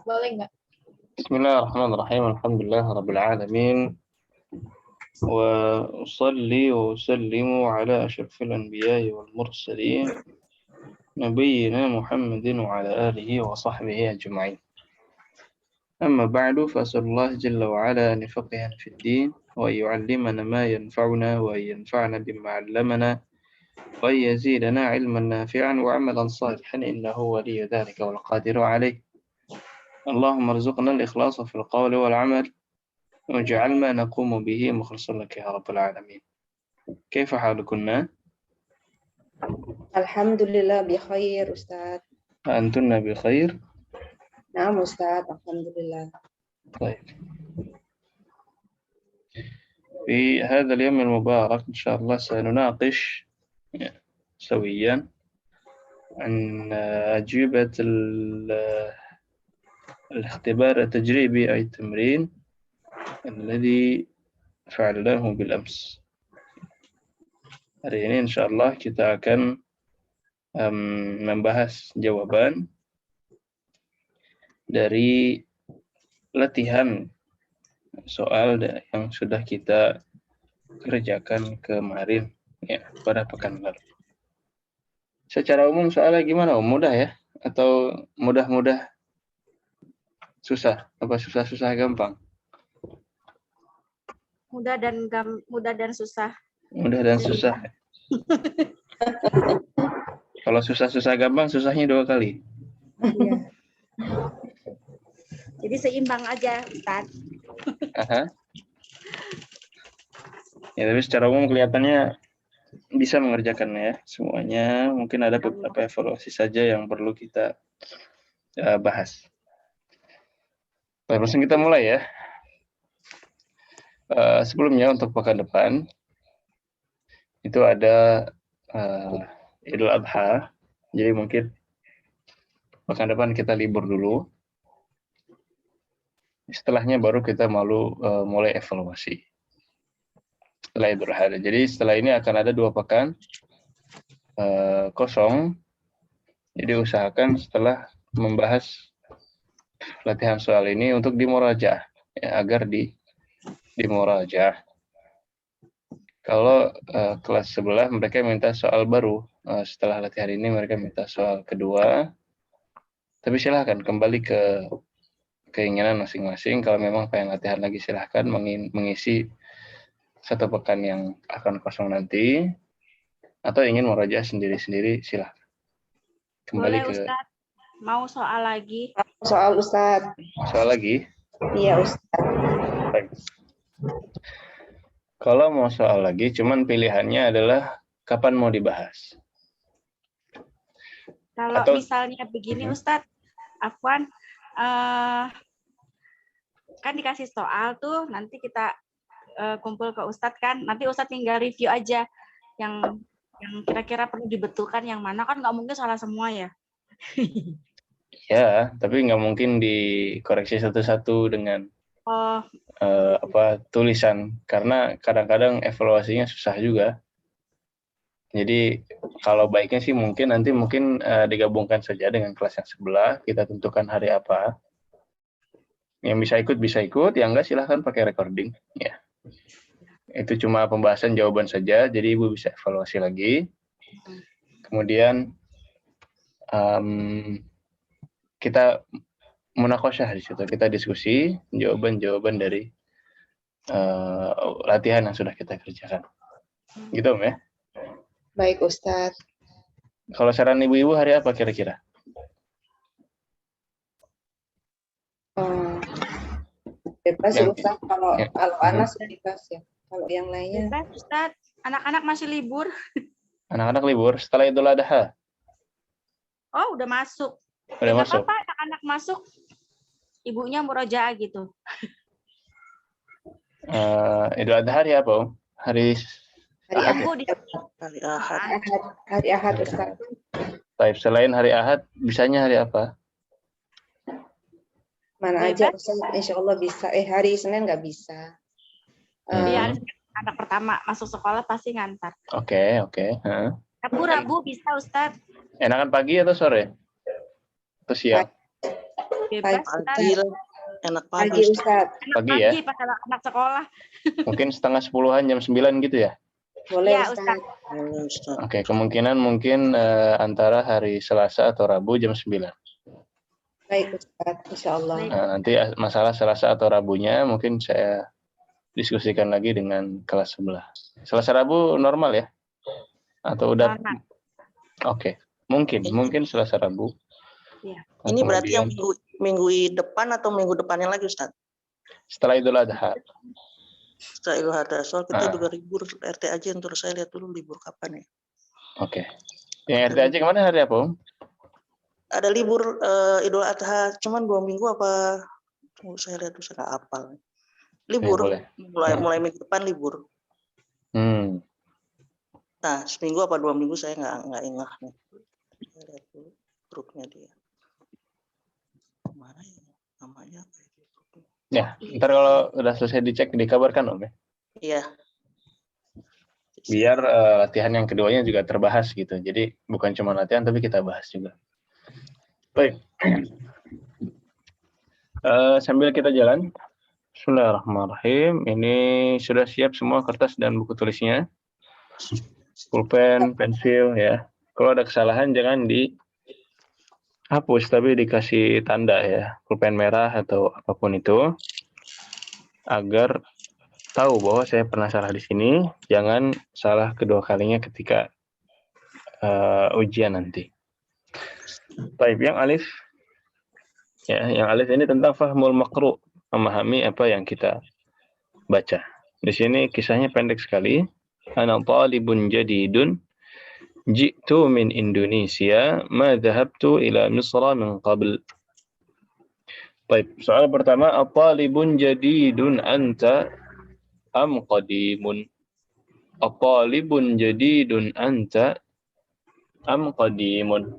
Boleh nggak? Bismillahirrahmanirrahim. Alhamdulillahirabbil alamin. Wa usalli wa usallimu ala asyrafil anbiya'i wal mursalin nabiyyina Muhammadin wa ala alihi wa sahbihi ajma'in. Amma ba'du fa asallallahu jalla wa ala an yufaqqihana fid din wa yu'allimana ma yanfa'una wa yanfa'na bima 'allamana wa yazidana 'ilman nafi'an wa 'amalan salihan innahu waliyyu dzalika wal qadiru 'alaih. اللهم ارزقنا الإخلاص في القول والعمل واجعل ما نقوم به مخلصا لك يا رب العالمين. كيف حالكن؟ الحمد لله بخير أستاذ. أنتن بخير؟ نعم أستاذ الحمد لله. طيب. في هذا اليوم المبارك إن شاء الله سنناقش سويا عن أجوبة الاختبار التجريبي أي التمرين الذي فعلناه بالأمس. Hari ini insya Allah kita akan membahas jawaban dari latihan soal yang sudah kita kerjakan kemarin ya, pada pekan lalu. Secara umum soalnya gimana? Mudah ya? Atau mudah-mudah susah? Apa susah-susah gampang? Mudah dan susah. Mudah dan susah. Kalau susah-susah gampang, susahnya 2 kali. Iya. Jadi seimbang aja, Ustaz. Aha. Ya, tapi secara umum kelihatannya bisa mengerjakannya ya semuanya. Mungkin ada beberapa evaluasi saja yang perlu kita bahas. Baik, langsung kita mulai ya. Sebelumnya untuk pekan depan itu ada Idul Adha, jadi mungkin pekan depan kita libur dulu. Setelahnya baru kita mulai evaluasi setelah Idul Adha. Jadi setelah ini akan ada 2 pekan kosong. Jadi usahakan setelah membahas latihan soal ini untuk dimurajaah ya, agar dimurajaah. Kalau kelas sebelah mereka minta soal baru, setelah latihan ini mereka minta soal kedua. Tapi silahkan kembali ke keinginan masing-masing. Kalau memang pengen latihan lagi silahkan mengisi 1 pekan yang akan kosong nanti. Atau ingin murajaah sendiri-sendiri silahkan. Kembali boleh, ke Ustaz. Mau soal lagi? Soal Ustaz. Soal lagi? Iya Ustaz. Baik. Kalau mau soal lagi, cuman pilihannya adalah kapan mau dibahas. Kalau misalnya begini, Ustadz, Afwan, kan dikasih soal tuh, nanti kita kumpul ke Ustadz kan, nanti Ustadz tinggal review aja yang kira-kira perlu dibetulkan yang mana, kan nggak mungkin salah semua ya. Ya, tapi nggak mungkin dikoreksi satu-satu dengan tulisan, karena kadang-kadang evaluasinya susah juga. Jadi kalau baiknya sih mungkin digabungkan saja dengan kelas yang sebelah, kita tentukan hari apa. Yang bisa ikut, yang enggak silahkan pakai recording. Ya. Itu cuma pembahasan jawaban saja, jadi Ibu bisa evaluasi lagi. Kemudian kita munakosyah di situ, kita diskusi jawaban-jawaban dari latihan yang sudah kita kerjakan. Gitu, Om ya? Baik Ustaz. Kalau saran ibu-ibu hari apa kira-kira? Bebas ya Ustaz, kalau Anas bebas ya. Kalau yang lainnya. Bebas Ustaz, anak-anak masih libur. Anak-anak libur setelah Idul Adha. Oh, udah masuk. Udah masuk. Apa-apa, anak-anak masuk, ibunya murojaah gitu. Idul Adha hari apa, Om? Hari Ahad. Hari Ahad Ustaz. Baik, selain hari Ahad, bisanya hari apa? Mana aja Ustaz, insya Allah bisa. Hari Senin nggak bisa. Iya, anak pertama masuk sekolah pasti ngantar. Oke. Rabu bisa Ustaz. Enakan pagi atau sore? Atau siang? Bebas. Pagi lah. Enak Pagi pagi. Ustaz. Enak Pagi ya? pagi pas anak sekolah. Mungkin setengah 10-an, jam 9 gitu ya? Boleh Iya, Ustaz. Boleh, Ustaz. Oke, kemungkinan mungkin antara hari Selasa atau Rabu jam 9. Baik Ustaz, insya Allah. Baik. Nah, nanti masalah Selasa atau Rabunya mungkin saya diskusikan lagi dengan kelas sebelah. Selasa Rabu normal ya? Atau udah? Normal. Oke, mungkin Selasa Rabu. Iya. Nah, Ini berarti yang kemudian minggu depan atau minggu depannya lagi, Ustaz? setelah Idul Adha. Setelah Idul Adha. Soal kita Ah. juga libur RT aja, ntar saya lihat dulu libur kapan ya. Oke. Yang RT aja kemana hari apa, Om? Ada libur Idul Adha, cuman 2 minggu apa? Tunggu saya lihat dulu, saya nggak hafal. Libur, boleh. mulai minggu depan libur. Nah, seminggu apa 2 minggu saya nggak ingat nih. Saya lihat dulu grupnya dia. Mana ya? Namanya apa ya? Ya, ntar kalau udah selesai dicek dikabarkan Om ya. Iya. Biar latihan yang keduanya juga terbahas gitu. Jadi bukan cuma latihan tapi kita bahas juga. Baik. Sambil kita jalan. Bismillahirrahmanirrahim. Ini sudah siap semua kertas dan buku tulisnya. Pulpen, pensil ya. Kalau ada kesalahan jangan dihapus tapi dikasih tanda ya. Pulpen merah atau apapun itu. Agar tahu bahwa saya pernah salah di sini, jangan salah kedua kalinya ketika ujian nanti. Baik, yang alif. Ya, yang alif ini tentang fahmul maqru, memahami apa yang kita baca. Di sini kisahnya pendek sekali. Ana talibun jadidun ji'tu min Indonesia ma dhahabtu ila Misra min qabl. Baik, soal pertama, at-talibun jadidun anta am qadimun? At-talibun jadidun anta am qadimun?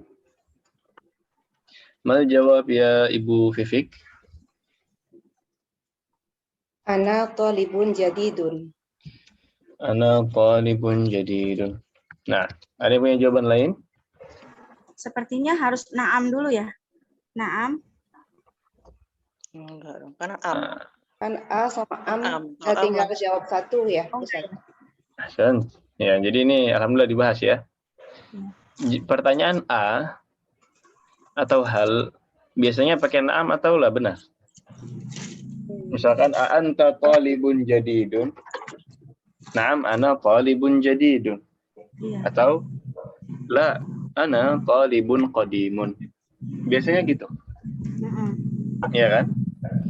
Mal jawab ya Ibu Fifik? Ana talibun jadidun. Ana talibun jadidun. Nah, ada yang punya jawaban lain? Sepertinya harus naam dulu ya. Naam. Enggak dong, karena am. Kan A sama am, Am. tinggal jawab satu ya Ustaz. Hasan. Ya, jadi ini alhamdulillah dibahas ya. Pertanyaan A atau hal biasanya pakai naam atau la, benar? Misalkan a anta talibun jadidun. Naam, ana talibun jadidun. Iya. Atau la, ana talibun qadimun. Biasanya gitu. Iya kan?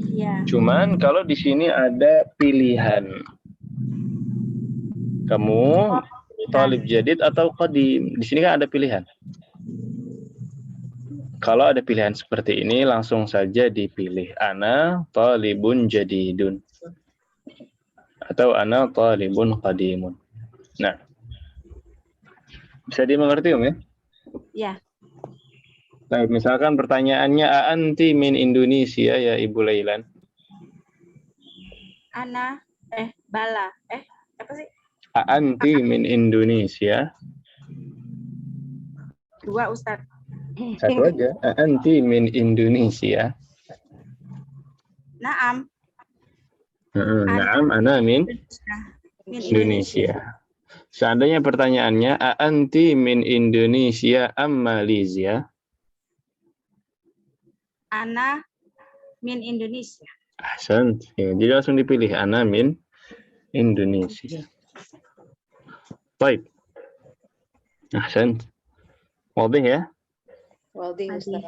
Iya. Cuman kalau di sini ada pilihan. Kamu talib jadid atau qadim. Di sini kan ada pilihan. Kalau ada pilihan seperti ini, langsung saja dipilih. Ana talibun jadidun. Atau ana talibun qadimun. Nah, bisa dimengerti Om ya? Iya. Baik, misalkan pertanyaannya, anti min Indonesia ya Ibu Lailan? Ana, Bala. Apa sih? Anti min Indonesia? 2 Ustaz. Satu aja. Anti min Indonesia? Naam. Naam, ana min Indonesia. Seandainya pertanyaannya, anti min Indonesia am Malaysia? Ana min Indonesia. Ahsan. Ya, jadi langsung dipilih ana min Indonesia. Baik. Ahsan. Wadih ya? Wadih Ustaz.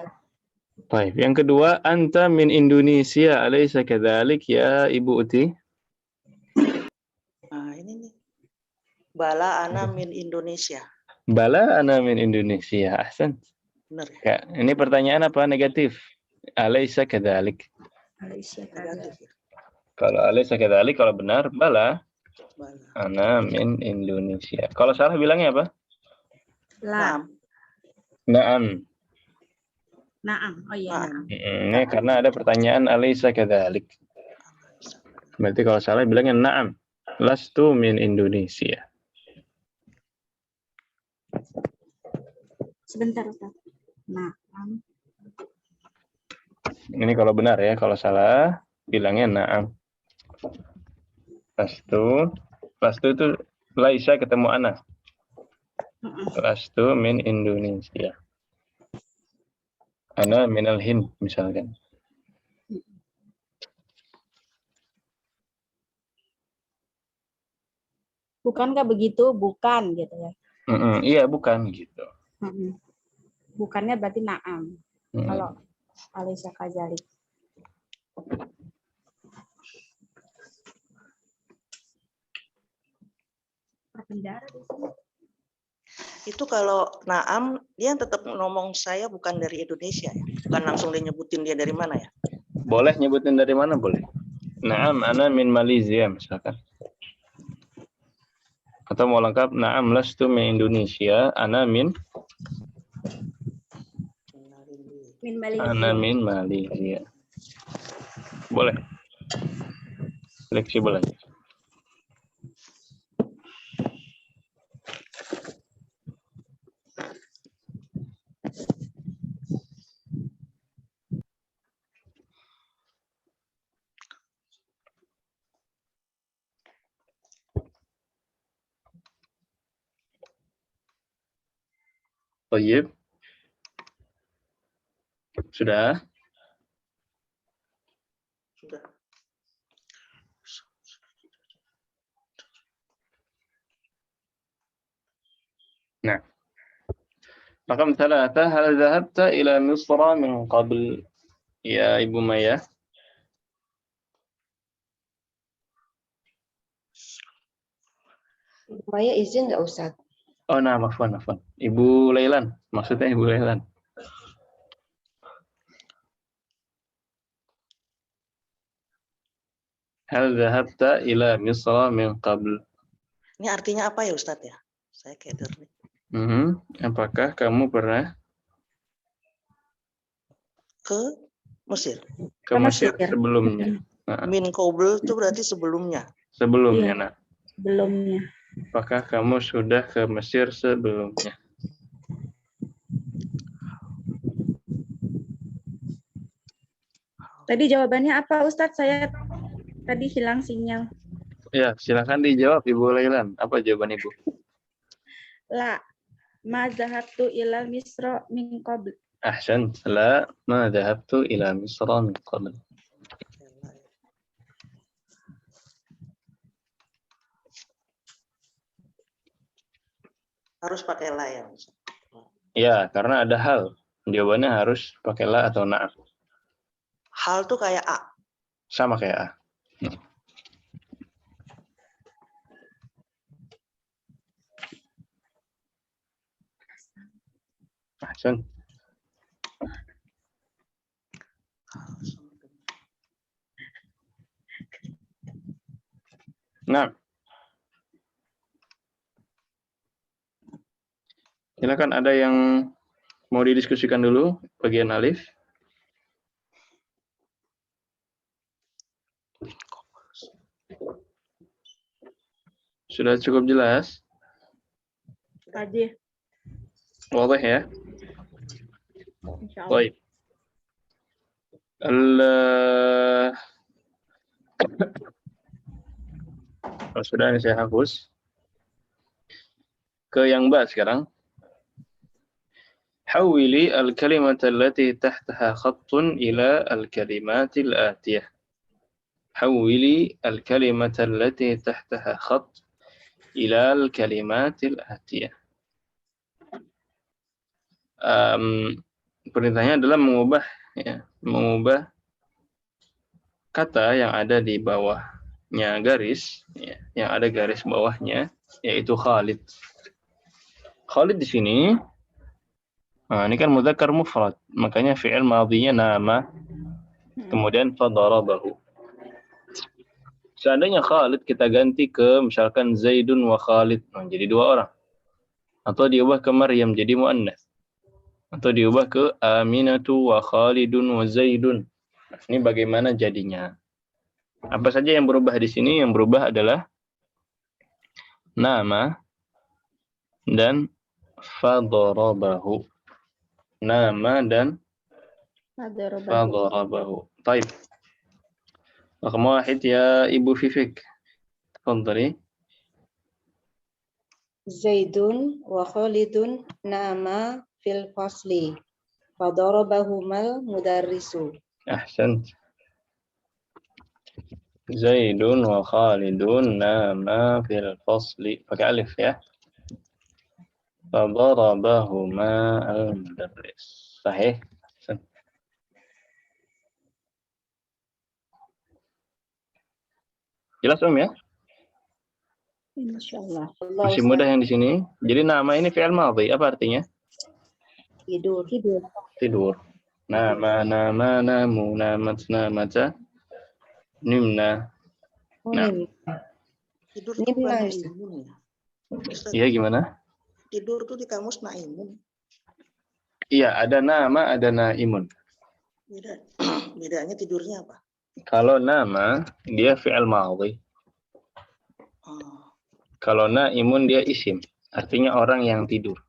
Baik. Yang kedua, anta min Indonesia alaysa kadzalik ya Ibu Uti? Nah, ini nih. Bala ana min Indonesia. Bala ana min Indonesia. Ahsan. Benar ya? Ya, ini pertanyaan apa? Negatif. Alaysa kadzalik. Negatif ya? Kalau alaysa kadzalik, kalau benar, bala Bala. ana min Indonesia. Kalau salah bilangnya apa? La. Naam. Naam. Oh iya, naam. Ini karena ada pertanyaan alaysa kadzalik. Berarti kalau salah bilangnya na'am. Lastu min Indonesia. Sebentar Ustaz. Naam. Ini kalau benar ya, kalau salah bilangnya na'am. Lastu itu Laisa ketemu Ana. Lastu min Indonesia. Ana minal Hind misalkan. Bukankah begitu? Bukan gitu ya. Iya, bukan gitu. Bukannya berarti na'am. Kalau Alisa kazalik. Penjara di sini. Itu kalau Naam, dia tetap ngomong saya bukan dari Indonesia ya? Bukan langsung dia nyebutin dia dari mana ya? Boleh nyebutin dari mana boleh. Naam, ana min Malaysia misalkan. Atau mau lengkap, naam lastu min Indonesia, ana min Malaysia. Ana min Malaysia. Boleh. Fleksibel aja. Baik. Sudah? Sudah. Nah. رقم 3 هل ذهبت إلى مصر من قبل يا Ibu Maya? Ibu Maya izin nggak Ustaz? Oh, nah, afwan. Ibu Lailan, maksudnya Ibu Lailan. Hal dhahabta ila Misra min qabl? Ini artinya apa ya Ustadz ya? Saya keder nih. Apakah kamu pernah Ke Mesir? ke Mesir sebelumnya? Min qabl itu berarti sebelumnya. Sebelumnya, Iya. nah. Sebelumnya. Apakah kamu sudah ke Mesir sebelumnya? Tadi jawabannya apa Ustadz? Saya tadi hilang sinyal. Ya, silakan dijawab Ibu Lailan. Apa jawaban Ibu? La. Ma zahabtu ila Misra min qabl. Ahsan. La, ma dhahabtu ila Misra min qabl. Harus pakai la ya. Ya, karena ada hal. Jawabannya harus pakai la atau na'am. Hal tuh kayak A. Sama kayak A. Ahsan. Nah. Silakan, ada yang mau didiskusikan dulu bagian alif? Sudah cukup jelas? Tadi. Wadah ya? Insyaallah. Baik. Kalau sudah ini saya hapus. Ke yang ba sekarang. حولي الكلمة التي تحتها خط إلى الكلمات الآتية. حولي الكلمة التي تحتها خط إلى الكلمات الآتية. Perintahnya adalah mengubah kata yang ada di bawahnya garis, yang ada garis bawahnya, yaitu Khalid. Khalid di sini, ini kan mudzakkar mufrad, makanya fi'il madhinya nama, kemudian fadarabahu. Seandainya Khalid kita ganti ke misalkan Zaidun wa Khalid, jadi 2 orang. Atau diubah ke Maryam jadi muannats. Atau diubah ke Aminatu wa Khalidun wa Zaidun. Ini bagaimana jadinya? Apa saja yang berubah di sini? Yang berubah adalah nama dan fadarabahu. Nama dan فضربه. طيب رقم 1 يا Ibu Vivek. تفضلي. Zaidun wa Khalidun nama fil fasli. Fadarabahumal mudarrisu. أحسنت. زيد وخالد ناما في الفصل. pakai alif ya. فضربهما المدرس. صحيح. أحسنت. Jelas ya? Insyaallah. Masih mudah yang di sini. Jadi nama ini fi'il madhi. Apa artinya? Tidur. Tidur. Nama, namu, namat, namata, nimna. Nah. Tidur itu bukan naimun ya? Iya gimana? Tidur tuh di kamus naimun. Iya, ada nama, ada naimun. Bedanya tidurnya apa? Kalau nama, dia fi'il madhi. Kalau naimun dia isim. Artinya orang yang tidur.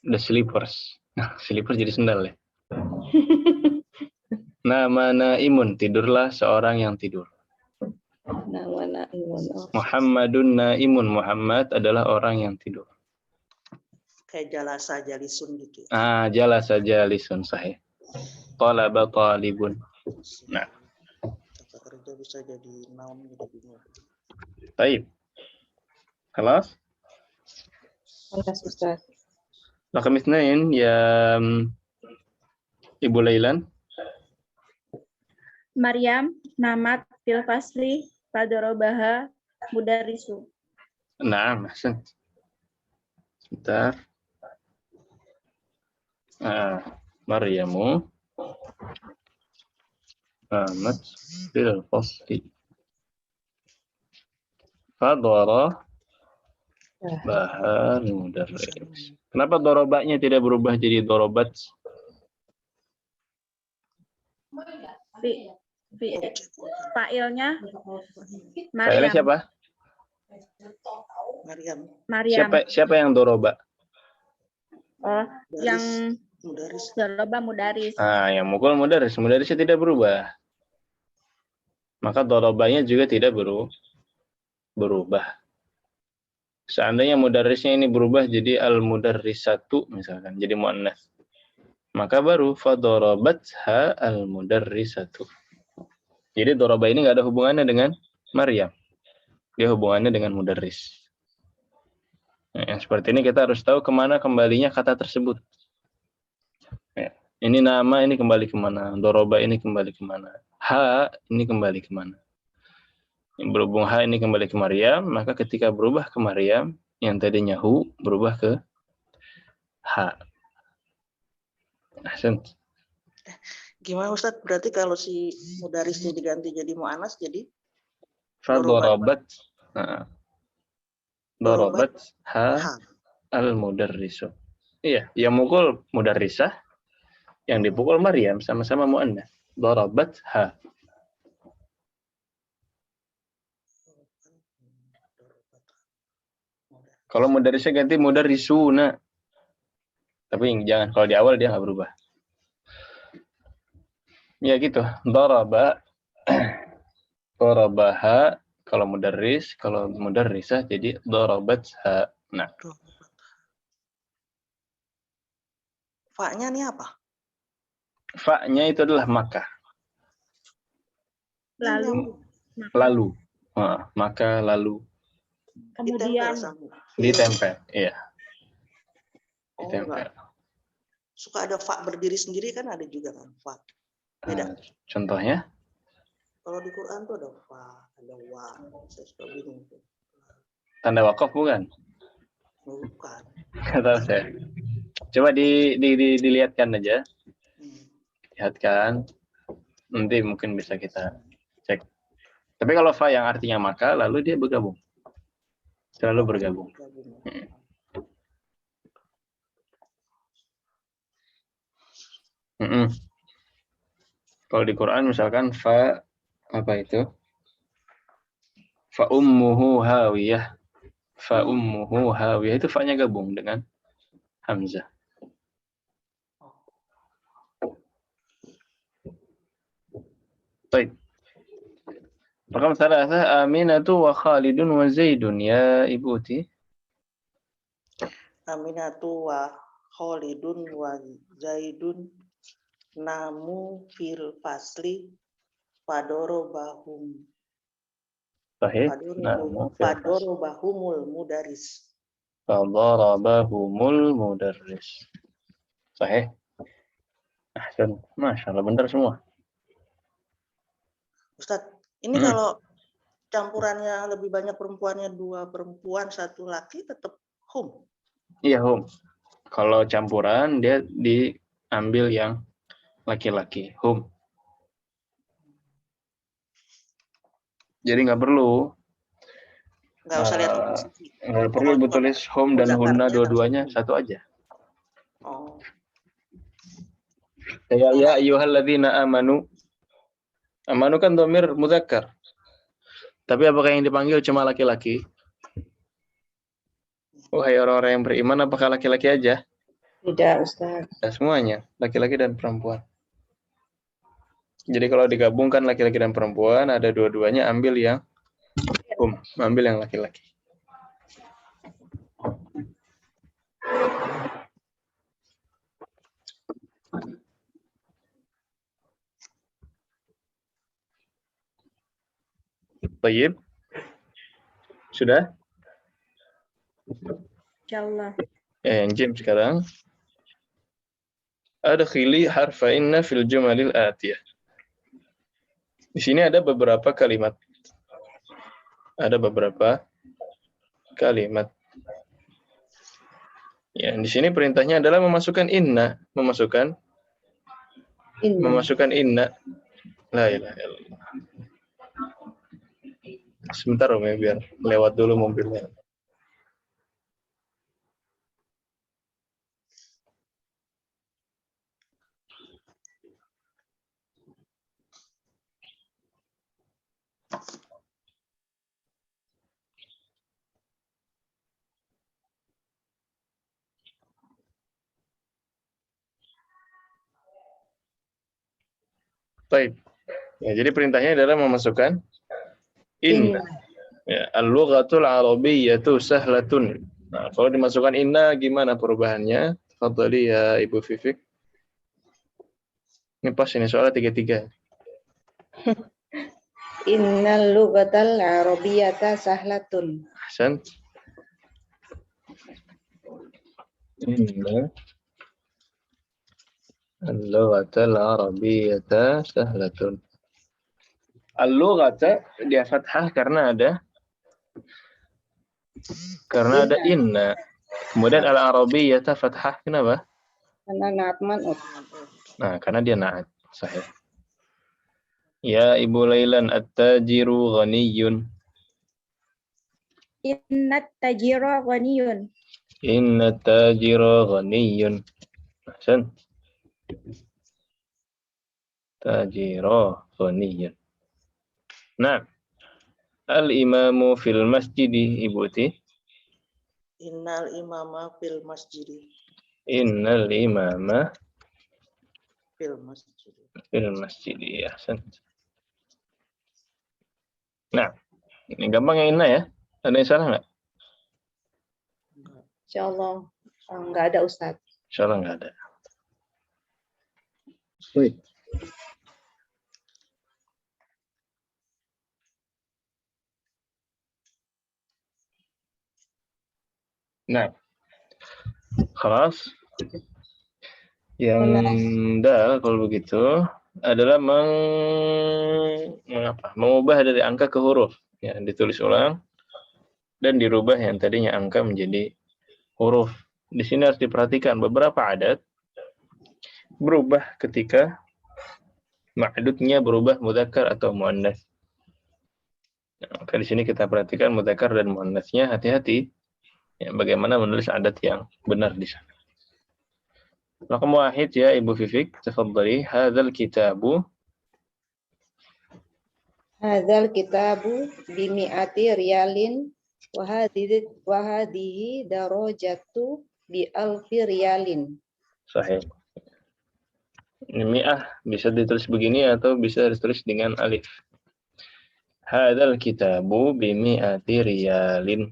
The sleepers. Nah, sleepers jadi sendal ya. Nama naimun, tidurlah seorang yang tidur. Nama naimun. Muhammadun naimun, Muhammad adalah orang yang tidur. Kayak jalasa jalisun gitu. Jalasa jalisun, sahih. Talaba talibun. Nah. Kata kerja bisa jadi noun gitu. Baik. Kelas? Kelas Ustaz. Rakam 2 ya Ibu Lailan. Maryam namat fil fasli fadarabaha mudarrisu. Nah, ahsan. Sebentar. Maryamu namat fil fasli fadarabaha mudarris. Kenapa dorobanya tidak berubah jadi dorobat? Fa'ilnya Fa'ilnya siapa? Maryam. Siapa yang doroba? Oh, yang doroba mudaris. Yang mukul mudaris. Mudarisnya tidak berubah. Maka dorobanya juga tidak berubah. Seandainya mudarisnya ini berubah jadi al-mudarrisatu misalkan, jadi muannats. Maka baru fadarabatha al-mudarrisatu. Jadi doroba ini nggak ada hubungannya dengan Maryam. Dia hubungannya dengan mudarris. Nah, yang seperti ini kita harus tahu kemana kembalinya kata tersebut. Ya, ini nama ini kembali kemana? Doroba ini kembali kemana? Ha ini kembali kemana? Berhubung ha ini kembali ke Maryam, maka ketika berubah ke Maryam, yang tadinya hu berubah ke ha. Ahsan. Gimana Ustaz? Berarti kalau si mudarisnya diganti jadi mu'anas jadi Fadarabat. Darabat ha al-mudarrisu. Iya, yang mukul mudarrisah, yang dipukul Maryam sama-sama muannats. Darabat ha. Kalau mudarrisnya ganti mudarrisuna. Tapi jangan, kalau di awal dia nggak berubah. Ya gitu. Daraba. Darabaha. Kalau mudarris, kalau mudarrisah jadi darabatha. Nah. Fa-nya ini apa? Fa-nya itu adalah maka. Lalu. Maka lalu. Kemudian Ditempel. Iya. Ditempel. Suka ada fa berdiri sendiri kan ada juga kan fa. Beda. Contohnya? Kalau di Quran tuh ada fa, ada wa. Saya suka bingung. Tanda wakaf bukan? Bukan. Kata saya. Coba dilihatkan aja. Lihatkan. Nanti mungkin bisa kita cek. Tapi kalau fa yang artinya maka, lalu dia bergabung. Selalu bergabung. Kalau di Quran misalkan fa apa itu? Fa ummuhu hawiyah. Fa ummuhu hawiyah itu fa-nya gabung dengan hamzah. طيب. رقم 3 Aminatu wa Khalidun wa Zaidun ya ibuti. Aminatu wa Khalidun wa Zaidun namu fil fasli fadorobahum Sahih. Namu fadorobahumul mudaris. Fadarabahumul mudarris. Sahih. Ahsan. Masya Allah, benar semua. Ustadz, ini kalau campurannya lebih banyak perempuannya, 2 perempuan 1 laki, tetap hum. Iya, hum. Kalau campuran dia diambil yang laki-laki, hum. Jadi nggak perlu. Nggak usah lihat Nggak perlu ibu tulis hum dan hunna dua-duanya satu aja. Oh. Ya ayyuhalladzina amanu. Amanu kan dhamir mudzakkar. Tapi apakah yang dipanggil cuma laki-laki? Wahai orang-orang yang beriman, apakah laki-laki aja? Tidak, Ustaz. Semuanya, laki-laki dan perempuan. Jadi kalau digabungkan laki-laki dan perempuan, ada dua-duanya, ambil yang ambil yang laki-laki. Baik. Sudah? Insyaallah. Yang Jim sekarang. Adkhili harfa inna fil jumalil atiyah. Di sini ada beberapa kalimat. Ada beberapa kalimat. Ya, di sini perintahnya adalah memasukkan inna, memasukkan inna. La ilaha illallah. Sebentar Om ya, biar lewat dulu mobilnya. Baik. Ya, jadi perintahnya adalah memasukkan inna. Ya, al-lughatul arabiyyatu sahlatun. Nah, kalau dimasukkan inna gimana perubahannya? Tafadhali ya Ibu Fifik. Ini pas ini soalnya 3-3. Innal lughatal arabiyyata sahlatun. Ahsan. Inna al-lughatal arabiyyata sahlatun. Al-lughata dia fathah karena ada inna. Kemudian al-arabiyyata fathah kenapa? Karena naat man'ut. Nah, karena dia naat. Sahih. Ya Ibu Lailan at-tajiru ghaniyun. Innat tajira ghaniyun. Inna tajira ghaniyun. Ahsan. Tajira ghaniyun. Nah, al-imamu fil masjidi, Ibu Ti. Innal imama fil masjidi. Innal imama Fil masjidi. fil masjidi. Ahsan. Nah, ini gampang yang inna ya. Ada yang salah nggak? Insyaallah enggak ada, Ustaz. Insyaallah nggak ada. Baik. Nah, kelas yang dal kalau begitu adalah mengubah dari angka ke huruf. Ya, ditulis ulang dan dirubah yang tadinya angka menjadi huruf. Di sini harus diperhatikan beberapa adat berubah ketika ma'dudnya berubah mudzakkar atau muannats. Nah, maka di sini kita perhatikan mudzakkar dan muannatsnya, hati-hati. Ya, bagaimana menulis adat yang benar di sana. Raqam 1 ya Ibu Fifik, tafadhali. Hadzal kitabu bi mi'ati riyalin wa hadhihi darajatu bi alfi riyalin. Sahih. Ini mi'ah bisa ditulis begini atau bisa ditulis dengan alif. Hadzal kitabu bimi'ati riyalin.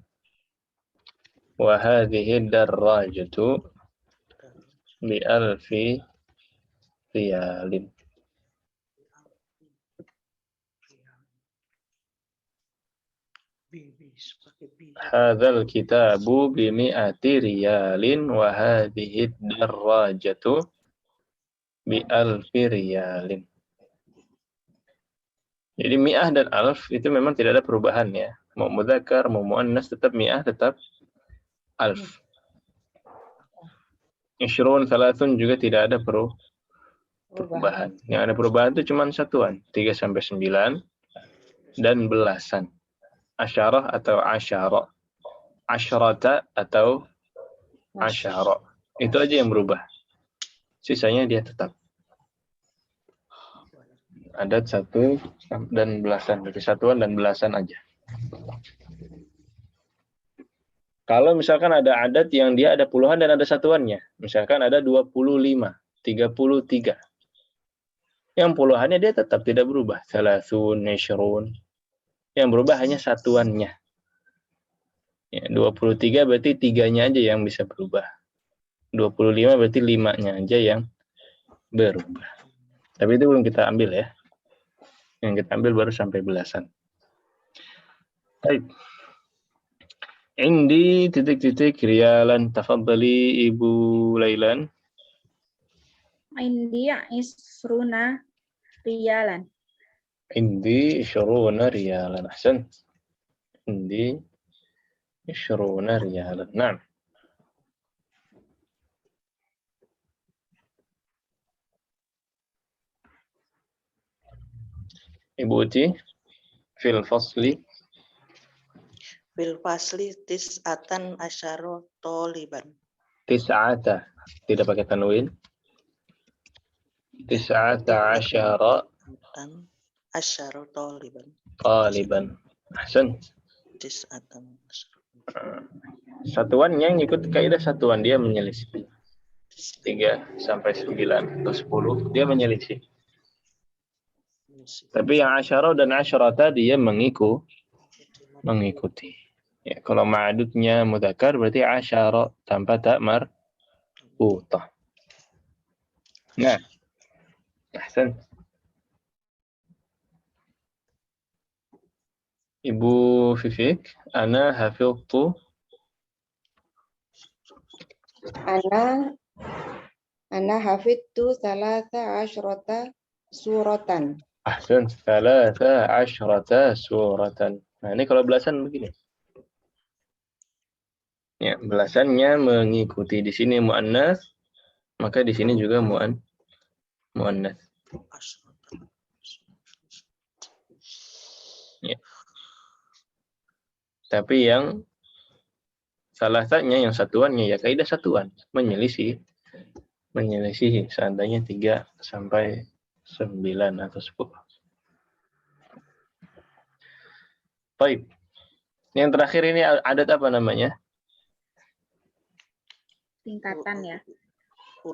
Wa hadhihi darrajatu bi'alfi riyalin. Hadzal kitabu bimi'ati riyalin wa hadhihi darrajatu bi'alfi riyalin. Jadi mi'ah dan alf itu memang tidak ada perubahan ya. Mau mudzakkar, mau muannas tetap mi'ah, tetap alf. Ishrun, thalathun juga tidak ada perubahan. Yang ada perubahan itu cuma satuan, 3 sampai 9 dan belasan. Asyarah atau asyara. Asyrata atau asyara. Itu aja yang berubah. Sisanya dia tetap. Adat 1 dan belasan, berarti satuan dan belasan aja. Kalau misalkan ada adat yang dia ada puluhan dan ada satuannya, misalkan ada 25, 33. Yang puluhannya dia tetap tidak berubah. Salasun, nishrun. Yang berubah hanya satuannya. Ya, 23 berarti 3-nya aja yang bisa berubah. 25 berarti 5-nya aja yang berubah. Tapi itu belum kita ambil ya. Yang kita ambil baru sampai belasan. Baik. Indi titik-titik riyalan, tafadhali Ibu Lailan. Indi isruna riyalan. Indi isyruna riyalan. Ahsan. Indi isyruna riyalan. Naam. Ibu Uci, fil fasli. Fil fasli tis'atan asyara toliban. Tis'ata. Tidak pakai tanwin. Tis'ata asyara Dan asyara toliban. taliban. Ahsan. Tis'atan asyara. Satuan yang ikut kaidah satuan dia menyelisih. 3 sampai 9 atau 10 dia menyelisih. Tapi yang asyara dan asyarata dia mengikuti. Ya, kalau ma'adudnya mudzakkar berarti asyara tanpa ta marbutah. Nah, ahsan. Ibu Fifik, ana hafidtu. Ana hafidtu salasa asyrata suratan. Ahsan, 13 suratan. Nah, ini kalau belasan begini. Ya, belasannya mengikuti di sini muannas, maka di sini juga muannas. Ya. Tapi yang salah satunya yang satuannya ya kaidah satuan, menyelisih seandainya 3 sampai 9 atau 10. Baik. Yang terakhir ini adat apa namanya? Tingkatan ya.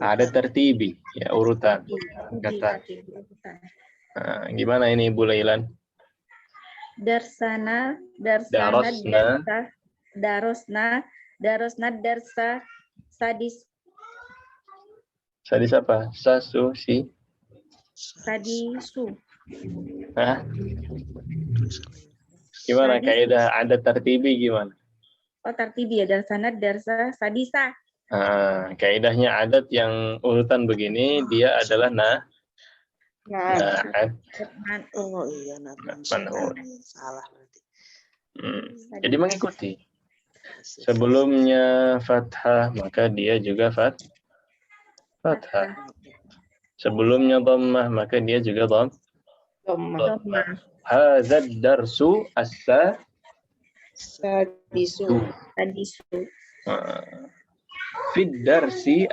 Adat tertibi, ya urutan. Kata. Nah, gimana ini Ibu Lailan? Darosna darsa sadis Sadis apa? sadisu. Hah? Gimana kaidah adat tertibi gimana? Oh, tertibi ya, darsa sadisa. Nah, kaidahnya adat yang urutan begini dia adalah na'at. Oh iya, Man'ut. salah berarti. Jadi mengikuti. Sebelumnya fathah maka dia juga fathah. Sebelumnya dhammah maka dia juga dhammah. Hadzal darsu Sadisu. Fid darsi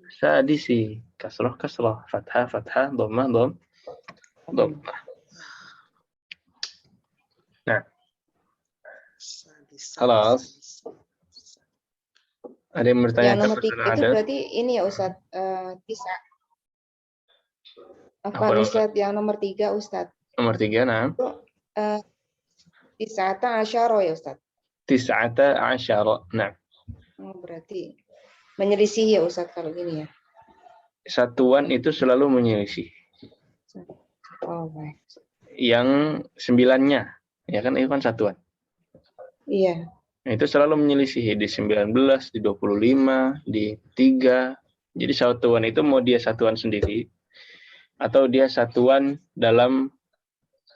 sadisi. Kasrah, fathah, dhammah. Nah, Halas. Ada yang Yang bertanya nomor 3 masalah itu adat? berarti ini ya Ustadz, bisa. Apa Apa yang Ustadz yang nomor 3 Ustadz? nomor 3? Nah, Itu tis'ata asyara ya Ustadz. tis'ata asyara. Nah, Oh, berarti menyelisih ya Ustadz kalau gini ya. satuan itu selalu menyelisih. Oh, baik. Yang 9-nya, ya kan itu kan satuan. Iya. Nah, itu selalu menyelisih di 19, di 25, di 3. Jadi satuan itu mau dia satuan sendiri atau dia satuan dalam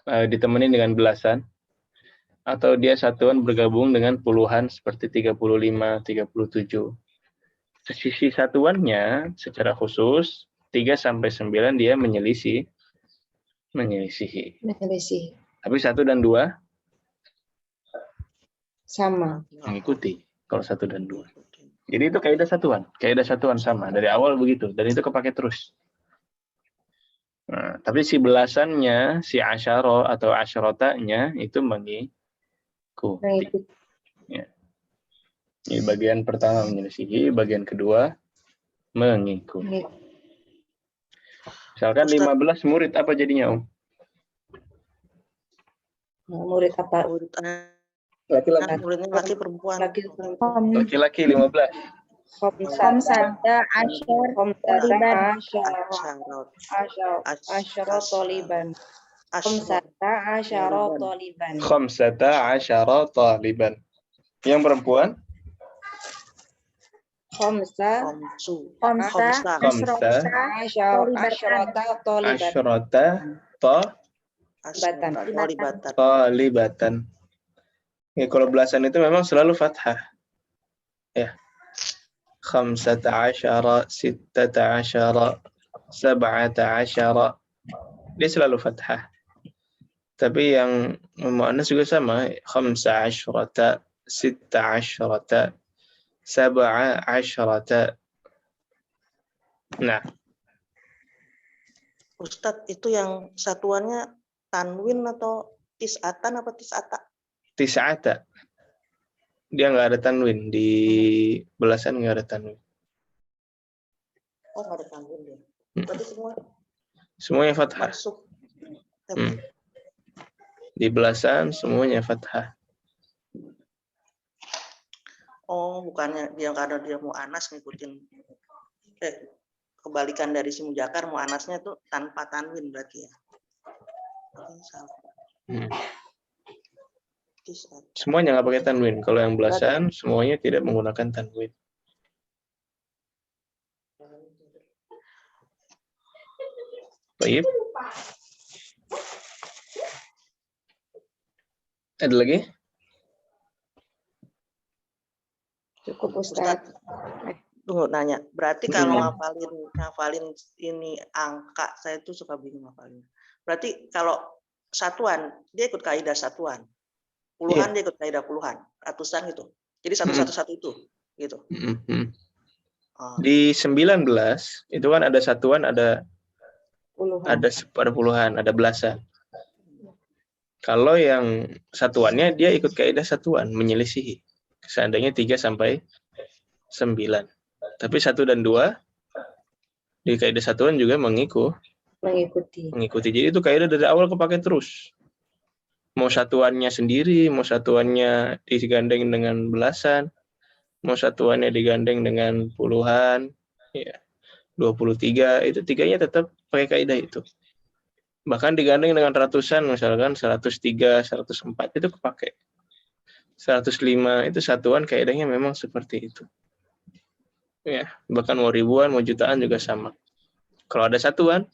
ditemenin dengan belasan atau dia satuan bergabung dengan puluhan seperti 35, 37. Sisi satuannya secara khusus 3 sampai 9 dia menyelisihi. Menyelisih. Tapi 1 dan 2 Sama. mengikuti kalau 1 dan 2. Jadi itu kaidah satuan sama dari awal begitu dan itu kepake terus. Nah, tapi si belasannya, si asyara atau asyarotanya itu mengikuti. Ya. Jadi bagian pertama menyelisihi, bagian kedua mengikuti. Misalkan Ustaz, 15 murid apa jadinya, Om? Murid apa? Laki-laki. Muridnya laki perempuan. Laki-laki 15. Khamsata asyara taliban. Khamsata asyara taliban. Yang perempuan? Khamsa talibatan. Ya, kalau belasan itu memang selalu fathah. Ya. Khamsata asyara, sittata asyara, sab'ata asyara. Dia selalu fathah. Tapi yang muannas juga sama. Khamsa asyrata, sitta asyrata, sab'a asyrata. Nah. Ustadz, itu yang satuannya tanwin atau tis'atan apa tis'ata? Tis'ata. Dia nggak ada tanwin. Di belasan nggak ada tanwin. Oh, nggak ada tanwin dia. Berarti semuanya fathah. Masuk. Di belasan semuanya fathah. Oh, bukannya dia karena dia mau anas ngikutin kebalikan dari si mujakar, mau anasnya tuh tanpa tanwin berarti ya. Semuanya nggak pakai tanwin. Kalau yang belasan semuanya tidak menggunakan tanwin. Baik. Ada lagi? Cukup Ustaz. Tunggu nanya. Berarti kalau ngafalin ini angka, saya tuh suka bingung ngafalin. Berarti kalau satuan, dia ikut kaidah satuan. Puluhan dia ikut kaidah puluhan. Ratusan gitu. Jadi satu itu. Gitu. Di 19 itu kan ada satuan, ada puluhan, ada belasan. Kalau yang satuannya dia ikut kaidah satuan, menyelisihi. Seandainya 3 sampai 9. Tapi 1 dan 2 di kaidah satuan juga mengikuti. Jadi itu kaidah dari awal kepake terus. Mau satuannya sendiri, mau satuannya digandeng dengan belasan, mau satuannya digandeng dengan puluhan, ya 23, itu tiganya tetap pakai kaidah itu. Bahkan digandeng dengan ratusan, misalkan 103, 104, itu kepake. 105, itu satuan kaidahnya memang seperti itu. Ya, bahkan mau ribuan, mau jutaan juga sama. Kalau ada satuan,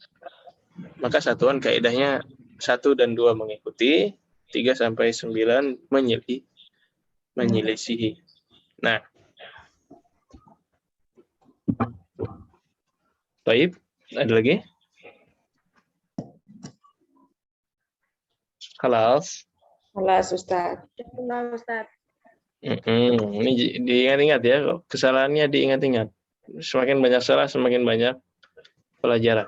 maka satuan kaidahnya 1 dan 2 mengikuti, 3 sampai 9 menyelisihi. Nah. Baik, ada lagi? Halas, Ustaz. Ini diingat-ingat ya, kesalahannya diingat-ingat. Semakin banyak salah, semakin banyak pelajaran.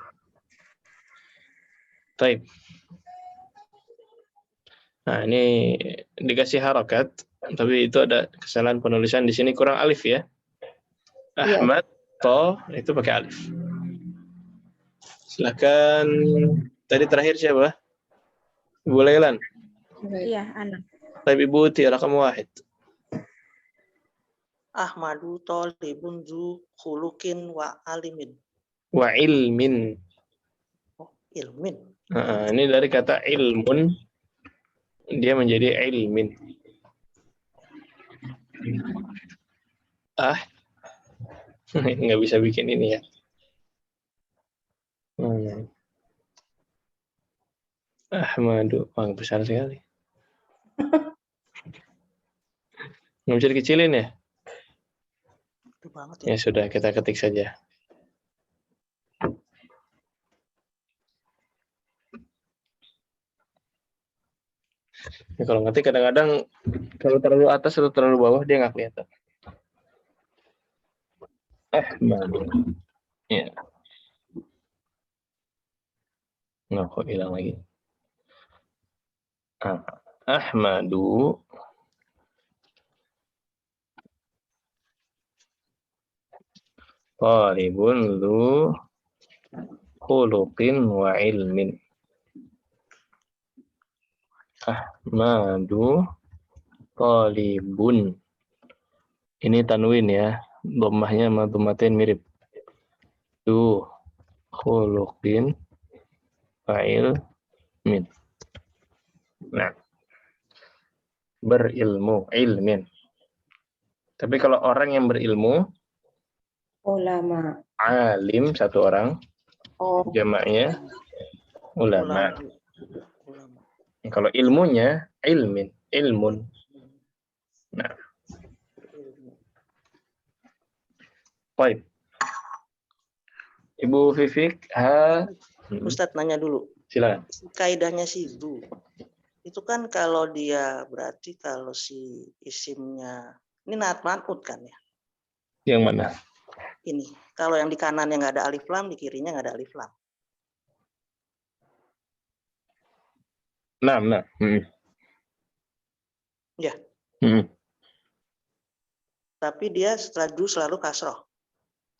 Baik. Nah, ini dikasih harakat. Tapi itu ada kesalahan penulisan di sini, kurang alif ya. Iya. Ahmad, to, itu pakai alif. Silakan. Tadi terakhir siapa? Ibu Lailan. Iya, Ana. Tapi Ibu Uti, rakam 1. Ahmadu tolibun zu khulukin wa alimin. Wa ilmin. Oh, ilmin. Nah, ini dari kata ilmun, dia menjadi ilmin. Nggak bisa bikin ini ya. Ahmadu, wah besar sekali. Nggak bisa dikecilin ya? Itu banget Ya ya. sudah, kita ketik saja. Ya, kalau ngetik kadang-kadang kalau terlalu atas atau terlalu bawah dia nggak kelihatan. Ahmadu. Ya. Nggak kok hilang lagi. Ahmadu. Talibun lu khuluqin wa ilmin. Ahmadu talibun. Ini tanwin ya. Dhammahnya sama dhammatain mirip. Lu khuluqin wa ilmin. Nah. Berilmu, ilmin. Tapi kalau orang yang berilmu, Ulama. alim satu orang, jamaknya ulama. Kalau ilmunya ilmun. Nah, baik. Ibu Vivik, Ustadz nanya dulu. silakan. Kaidahnya si du. Itu kan kalau dia berarti kalau si isimnya ini naat man'ut kan ya? Yang mana? Ini kalau yang di kanan yang nggak ada alif lam, di kirinya nggak ada alif lam. Nah. Ya. Tapi dia setelah du selalu kasroh.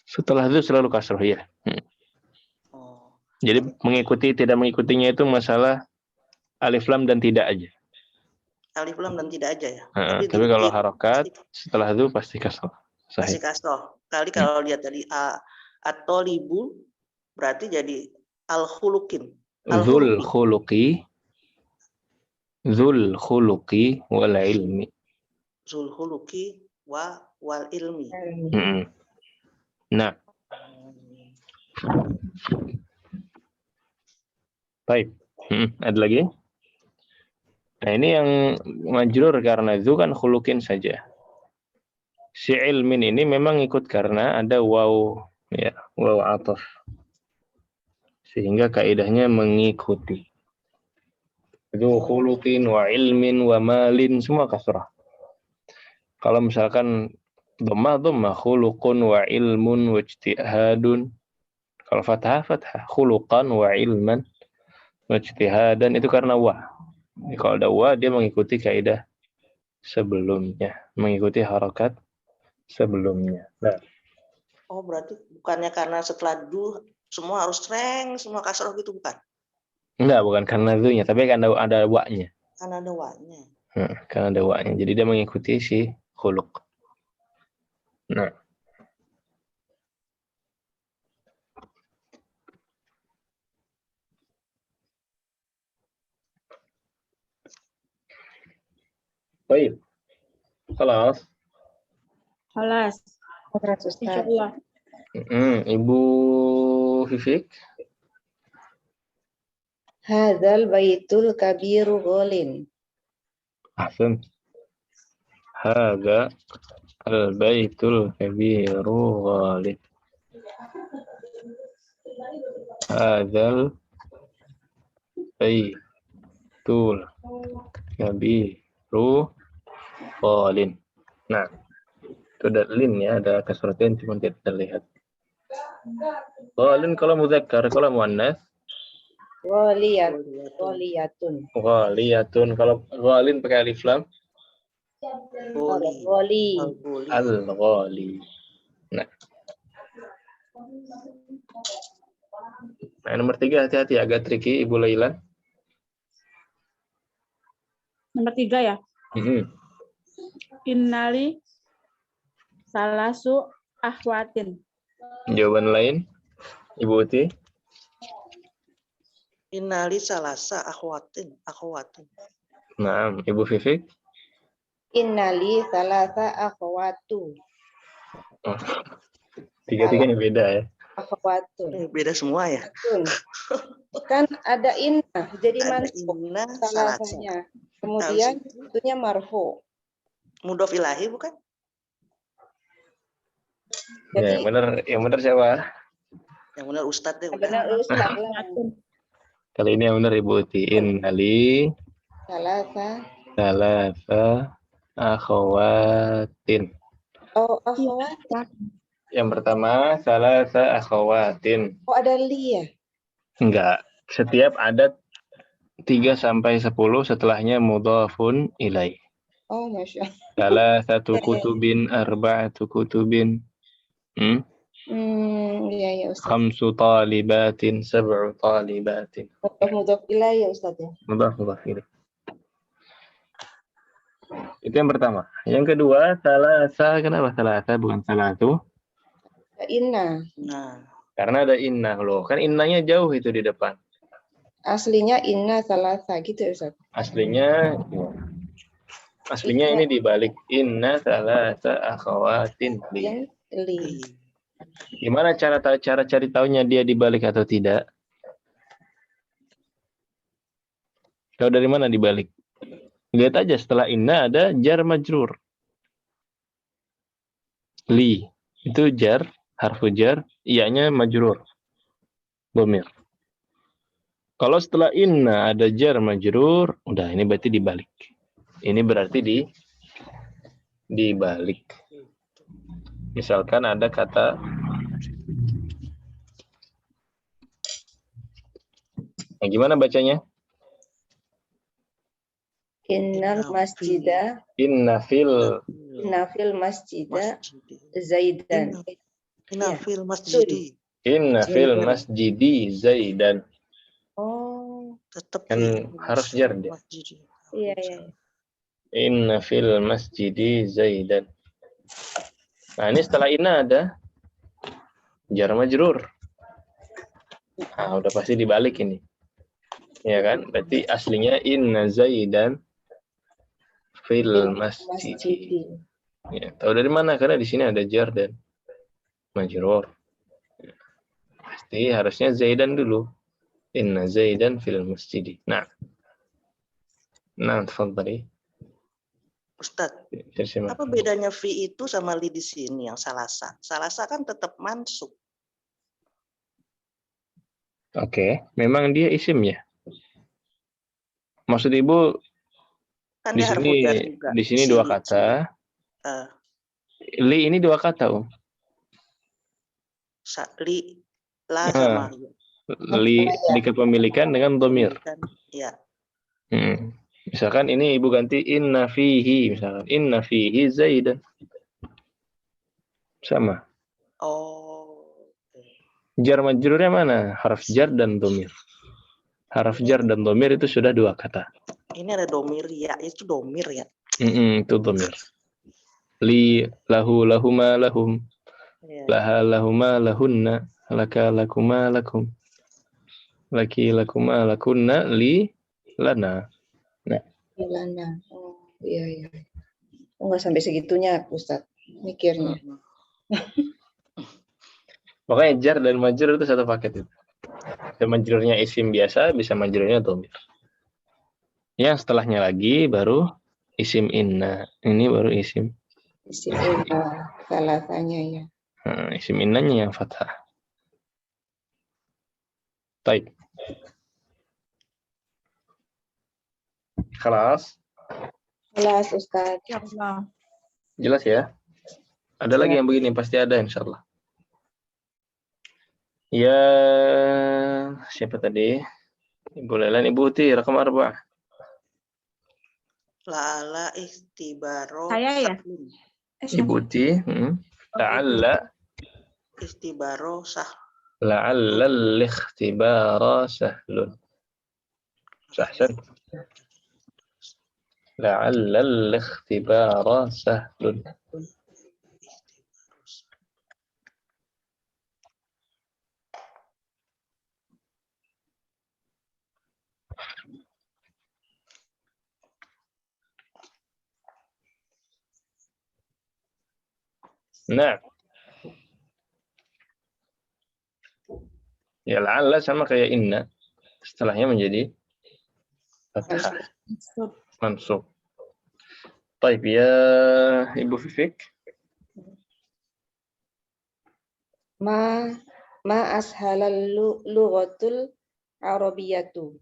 Setelah itu selalu kasroh ya. Oh. Jadi mengikuti tidak mengikutinya itu masalah alif lam dan tidak aja. Alif lam dan tidak aja ya. Tapi kalau harokat setelah itu pasti kasroh. Pasti kasroh. Kali kalau dia tadi atau libu berarti jadi al-khulukin. Zul khuluqi wal ilmi. Zul khuluqi wal ilmi. Nah. Baik. Ada lagi? Nah, ini yang majrur karena zu kan khuluqin saja. Si ilmin ini memang ikut karena ada waw ya, waw ataf. Sehingga kaidahnya mengikuti. Itu khuluqin wa ilmin wa malin semua kasrah. Kalau misalkan dhammah khuluqun wa ilmun wa ijtihadun. Kalau fathah khuluqan wa ilman wa ijtihadan, itu karena wa. Jadi, kalau ada wa dia mengikuti kaidah sebelumnya, mengikuti harakat sebelumnya. Nah. Oh, berarti bukannya karena setelah du semua harus streng, semua kasroh gitu bukan? Enggak, bukan karena du-nya, tapi kan ada wa-nya. Karena ada wa-nya. Karena ada wa-nya. Jadi dia mengikuti si khuluq. Nah. Baik. Kelas. Insyaallah. Ibu Vivik. Hadzal baitul kabiru ghalin. Ahsan. Hadza al-baitul kabiru ghalin. Hadzal baitul kabiru ghalin. Nah, itu ada lin ya, ada kasratin cuma tidak terlihat. Ghalin kalau muzakkar, kalau muannas Ghaliyatun. ghaliyatun. Kalau ghalin pakai alif lam Boli. Wali. Boli. Al-ghali. Nah, nomor 3 hati-hati agak tricky Ibu Laila. Nomor 3 ya. Innali salasu akhwatin. Jawaban lain Ibu Uti. Innali salasa akhwatin. Nah, Ibu Vivik. Innali salasa akhwatu. Oh, tiga-tiganya beda ya. Akhwatun. Beda semua ya. Kan ada inna, jadi Ada mansub inna salasanya. salasa. Kemudian itunya marfu. Mudhof ilahi bukan? Ya, Jadi yang benar siapa? Yang benar Ustadz deh. benar Ustaz lah. Kali ini yang benar Ibu Uti. Innali salasa akhawatin. Oh, akhwat. Yang pertama salasa akhawatin. Oh, ada li ya? Enggak. Setiap ada 3 sampai 10 setelahnya mudhafun ilaih. Oh, Masya Allah. Salasatu kutubin, arba'atu kutubin. Iya ya Ustaz. Khamsu talibatin, sab'u talibatin. Mudhof ilaih ya Ustaz ya. Mudhaf ilaih. Itu yang pertama. Yang kedua, salasa. Kenapa salasa bukan salatu? Inna. Nah, Karena ada inna loh. Kan innanya jauh itu di depan. Aslinya inna salasa gitu ya Ustaz. Aslinya ini dibalik. Inna salasa akhawatin li. Li. Gimana cara cari tahunya dia dibalik atau tidak? Tahu dari mana dibalik? Lihat aja setelah inna ada jar majrur. Li. Itu jar, harfu jar, ianya majrur. Dhamir. Kalau setelah inna ada jar majrur, udah ini berarti dibalik. Ini berarti dibalik. Misalkan ada kata nah, gimana bacanya? Innal masjida. Inna fil Masjida Zaidan. inna fil masjidi. Inna fil masjidi Zaidan. Oh, Tetap Kan harus jar dia. iya ya. Inna fil masjidi Zaidan. Nah, ini setelah inna ada jar majrur. Nah, udah pasti dibalik ini. Ya kan? Berarti aslinya inna Zaidan fil masjidi. Ya, tahu dari mana? Karena di sini ada jar dan majrur. Pasti harusnya Zaidan dulu. Inna Zaidan fil masjidi. Nah, tafadhali. Ustadz, apa bedanya fi itu sama li di sini yang salasa? Salasa kan tetap mansub. Oke, memang dia isim ya. Maksud Ibu Kan di dia sini harfu jar juga. di sini dua kata. Li ini dua kata, Om. Li la sama li kepemilikan dengan dhamir. Ya. Misalkan ini Ibu ganti inna fihi, misalkan inna fihi Zaidan. Sama. Oh. Jar majrurnya mana? Harf jar dan dhamir. Harf jar dan dhamir itu sudah dua kata. Ini ada domir ya, itu domir ya. Itu dhamir. Li lahu lahuma lahum. Laha lahuma lahunna. Laka lakuma lakum. Laki lakuma lakunna li lana. Nah. Lana. Oh, iya. Enggak sampai segitunya, Ustaz. Mikirnya. Pokoknya jar dan majrur itu satu paket itu. Bisa majrurnya isim biasa, bisa majrurnya dhamir. Yang setelahnya lagi baru isim inna. Ini baru isim. Isim inna, salasanya ya. Isim innanya yang fathah. Baik. Kelas. Kelas Ustaz. Jelas ya? Ada lagi yang begini, pasti ada insyaallah. Ya, siapa tadi? Ibu Lelan, Ibu Uti, rakam 4. La'ala ikhtibaro Saya ya? sahlun. Ibu Ti. La'alla Ikhtibaro sahlun. la'alla al-ikhtibara sahlun. Sahsan. La'alla al-ikhtibara sahlun. Nah, ya la'alla sama kayak inna. Setelahnya menjadi fathah, mansub. Baik, ya Ibu Fifik. Ma ashalal lughatul arabiyatu.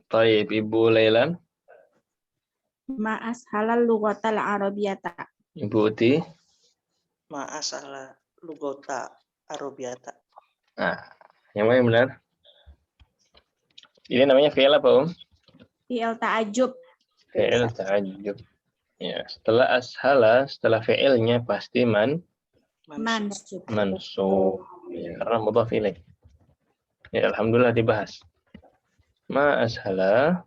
Baik, Ibu Lailan. Ma'as halal lughatal arabiyata. Ibu Uti. Ma'asala lugota arabiyata. Nah, yang mana yang benar? Ini namanya fi'il apa, Fi'il ta'ajub. Fi'il ta'ajjub. Ya, setelah ashala, setelah fi'ilnya pasti Mansub. mansub. Ya, karena mudhaf ilaih. Ya, alhamdulillah dibahas. Ma ashala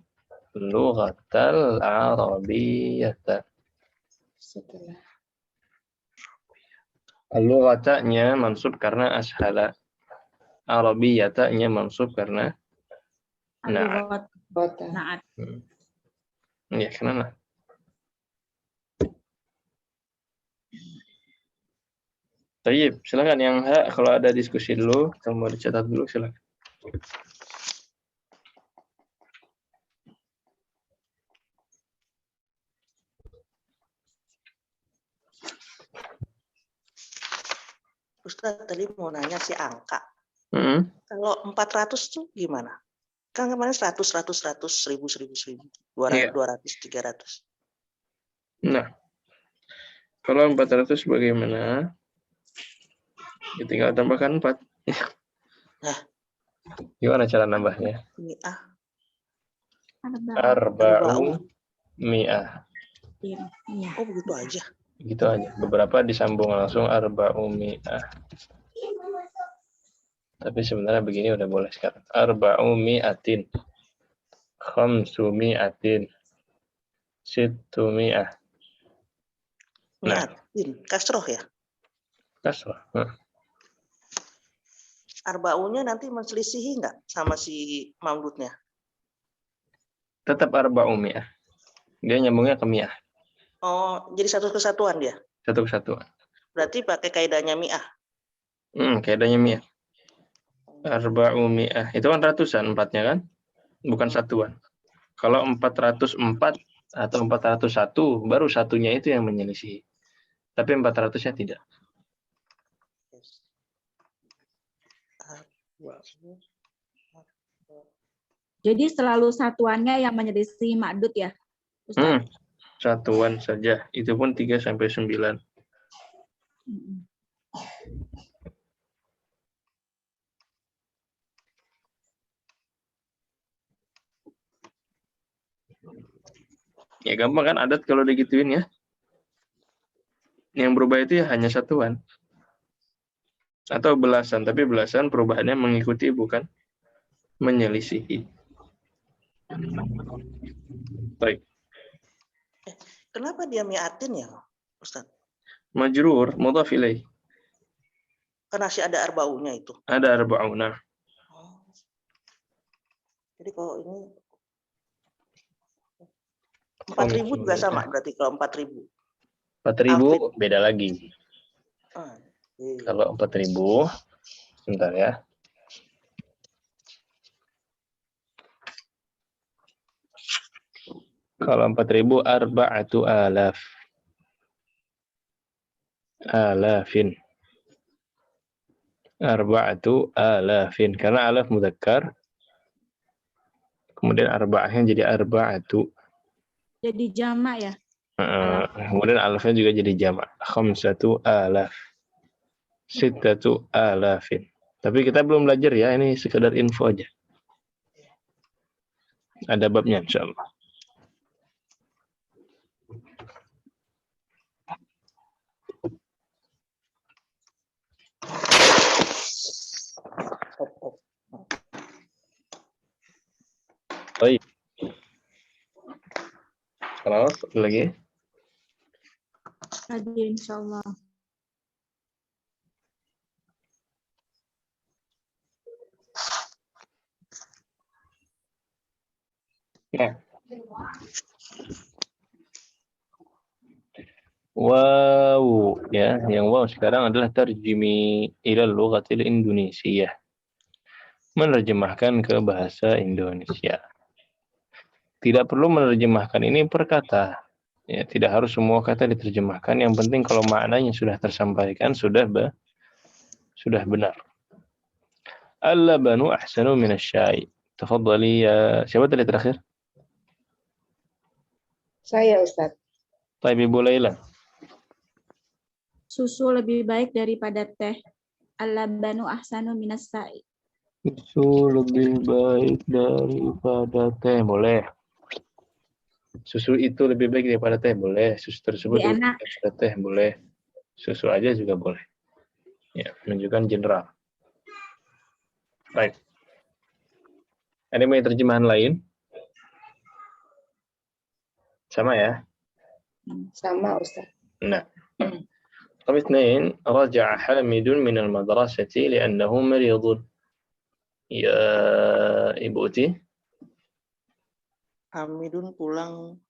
lughatal arabiyyata. Setelah Lughatanya mansub karena ashala. Arabiyyatanya mansub karena na'at. kota. Na'at. Ya, kenapa? Tayyib, silakan yang hak, kalau ada diskusi dulu, kalau mau dicatat dulu silakan. Ustaz tadi mau nanya si angka. Hmm. Kalau 400 tuh gimana? Kan kemarin 100, 1000, 200, 300. Nah, kalau 400 bagaimana? Ya, tinggal tambahkan 4. Nah. Gimana cara nambahnya? Mi'ah. Arba'u mi'ah. Iya. Oh, begitu aja. Gitu aja. Beberapa disambung langsung arba'u mi'ah. Tapi sebenarnya begini udah boleh sekarang. Arba'u mi'atin. Khamsu mi'atin. Sittu mi'ah. Nah. Mi'atin. Kasroh ya? Kasrah. Arba'unya nanti menselisihi nggak sama si mamdudnya? Tetap arba'u mi'ah. Dia nyambungnya ke mi'ah. Oh, jadi satu kesatuan dia? Satu kesatuan. Berarti pakai kaidahnya mi'ah? Kaidahnya mi'ah. Arba'u mi'ah. Itu kan ratusan empatnya kan? Bukan satuan. Kalau 404 atau 401, baru satunya itu yang menyelisih. Tapi 400-nya tidak. Jadi selalu satuannya yang menyelisih ma'dud ya, Ustaz? Satuan saja. Itu pun 3 sampai 9. Ya gampang kan adat kalau digituin ya. Yang berubah itu ya hanya satuan. Atau belasan, tapi belasan perubahannya mengikuti bukan menyelisihi. Baik. Kenapa dia mi'atin ya, Ustaz? Majrur, mudhaf ilaih. Karena masih ada arba'unya itu. Ada arba'una. Oh. Jadi kalau ini 4.000 juga sama berarti kalau 4.000. 4.000 beda lagi. Iya. Kalau 4.000, sebentar ya. Kalau 4.000 arba'atu alaf. Alafin. Arba'atu alafin. Karena alaf mudzakkar. Kemudian arba'ahnya jadi arba'atu. Jadi jamak ya? Kemudian alafnya juga jadi jamak. Khamsatu alaf. Sittatu alafin. Tapi kita belum belajar ya. Ini sekedar info aja. Ada babnya insya Allah. Kelas lagi. Lagi insyaallah. Ya. Wow, ya, yang wow sekarang adalah tarjimi ila lughatil Indonesia. Menerjemahkan ke bahasa Indonesia. Tidak perlu menerjemahkan ini per kata. Ya, tidak harus semua kata diterjemahkan. Yang penting kalau maknanya sudah tersampaikan, sudah benar. Al-labanu ahsanu minasyai. Tafadhali ya. Siapa tadi terakhir? Saya, Ustaz. Taib Ibu Laila. Susu lebih baik daripada teh. Al-labanu ahsanu minas sa'i. Susu lebih baik daripada teh. Boleh. Susu itu lebih baik daripada teh. Boleh. Susu tersebut Lebih lebih enak. baik daripada teh. Boleh. Susu aja juga boleh. Ya, menunjukkan general. Baik. Ada yang terjemahan lain? Sama ya? Sama, Ustaz. Nah. رقم 2 رجع حامد من المدرسة لأنه مريض. Ya, Ibu Uti. Hamidun pulang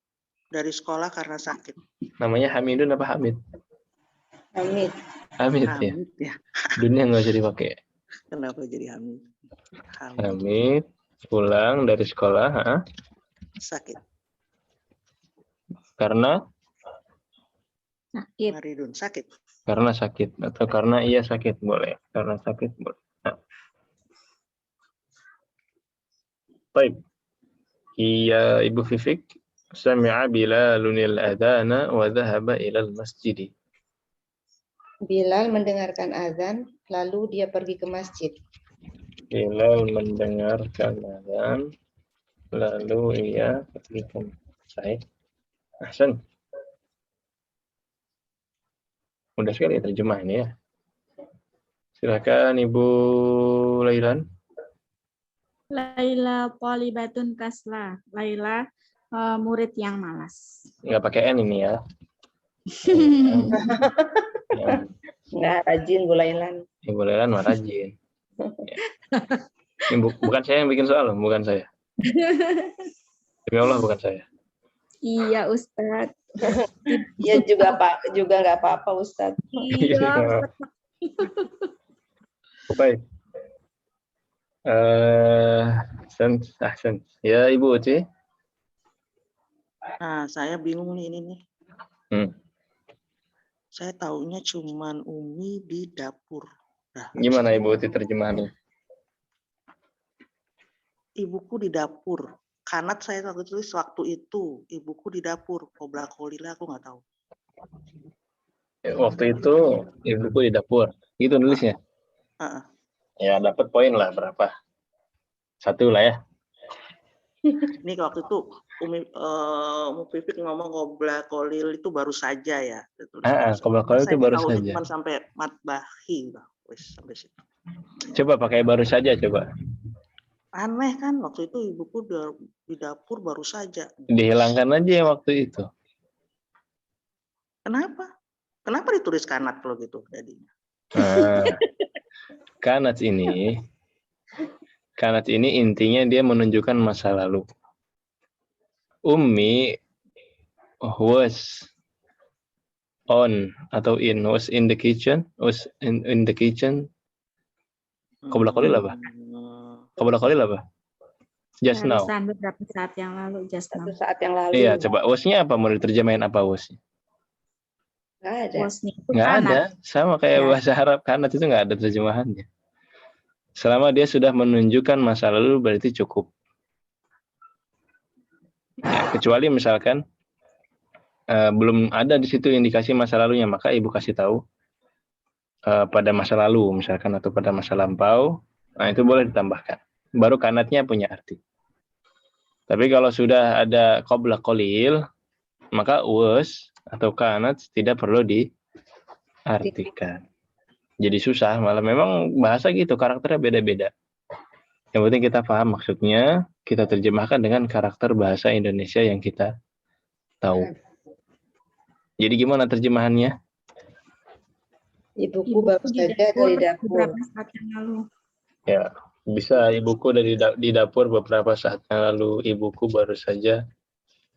dari sekolah karena sakit. Namanya Hamidun apa Hamid? Hamid. Hamid ya. Hamid ya. Dunia nggak usah dipakai. Kenapa jadi Hamid? Hamid pulang dari sekolah, Sakit. karena Sakit. Maridun sakit. karena sakit atau karena ia sakit boleh. Karena sakit boleh. Nah. Baik. Iya Ibu Fifik. Sami'a Bilalun al-adhana wa dhahaba ila al-masjid. Bilal mendengarkan azan, lalu dia pergi ke masjid. Bilal mendengarkan azan, lalu ia pergi ke masjid. Ahsan. Mudah sekali terjemah ini ya. Silakan Ibu Lailan. Laila talibatun kasla. Laila murid yang malas. Nggak pakai N ini ya. Ya. Nggak rajin, Bu Lailan. Ibu Lailan mah rajin. Ya. Ini bukan saya yang bikin soal, bukan saya. Demi Allah bukan saya. Iya, Ustaz. Ya juga nggak apa-apa, Ustaz. Iya, Ustaz. Baik. Ahsan. Ya Ibu Uci. Nah, saya bingung nih ini nih. Saya taunya cuman Umi di dapur. Nah, Gimana Ibu Uci terjemahannya? Ibuku di dapur. Kanat saya tulis waktu itu. Ibuku di dapur. Kobra kolila aku nggak tahu. Waktu itu ibuku di dapur. Gitu nulisnya. Ya dapat poin lah berapa? 1 lah ya. Ini waktu itu Umi Pipik ngomong kobra kolil itu baru saja ya. Kobra kolil itu baru saja. Cuma sampai matbahi. Wes sampai situ. Coba pakai baru saja coba. Aneh kan waktu itu ibuku di dapur baru saja. Dihilangkan aja waktu itu. Kenapa? Kenapa ditulis kanat kalau gitu jadinya? Kanat ini intinya dia menunjukkan masa lalu. Ummi was on atau was in the kitchen, was in the kitchen. Qabla qalil apa? Qabla qalil apa? Just now. Beberapa saat yang lalu, just now. Satu saat yang lalu. Iya, coba wasnya apa? Mau diterjemahin apa wasnya? Nggak ada. Nggak ada. Sama kayak bahasa Arab, kanat itu nggak ada terjemahannya. Selama dia sudah menunjukkan masa lalu berarti cukup. Ya, kecuali misalkan belum ada di situ indikasi masa lalunya, maka ibu kasih tahu pada masa lalu misalkan atau pada masa lampau, nah itu boleh ditambahkan. Baru kanatnya punya arti. Tapi kalau sudah ada qabla qalil, maka was atau kanat tidak perlu diartikan. Jadi susah, malah memang bahasa gitu, karakternya beda-beda. Yang penting kita paham maksudnya, kita terjemahkan dengan karakter bahasa Indonesia yang kita Tahu. Jadi gimana terjemahannya? Ibuku baru saja dari dapur. beberapa saat yang lalu. Ya, bisa ibuku di dapur beberapa saat yang lalu. Ibuku baru saja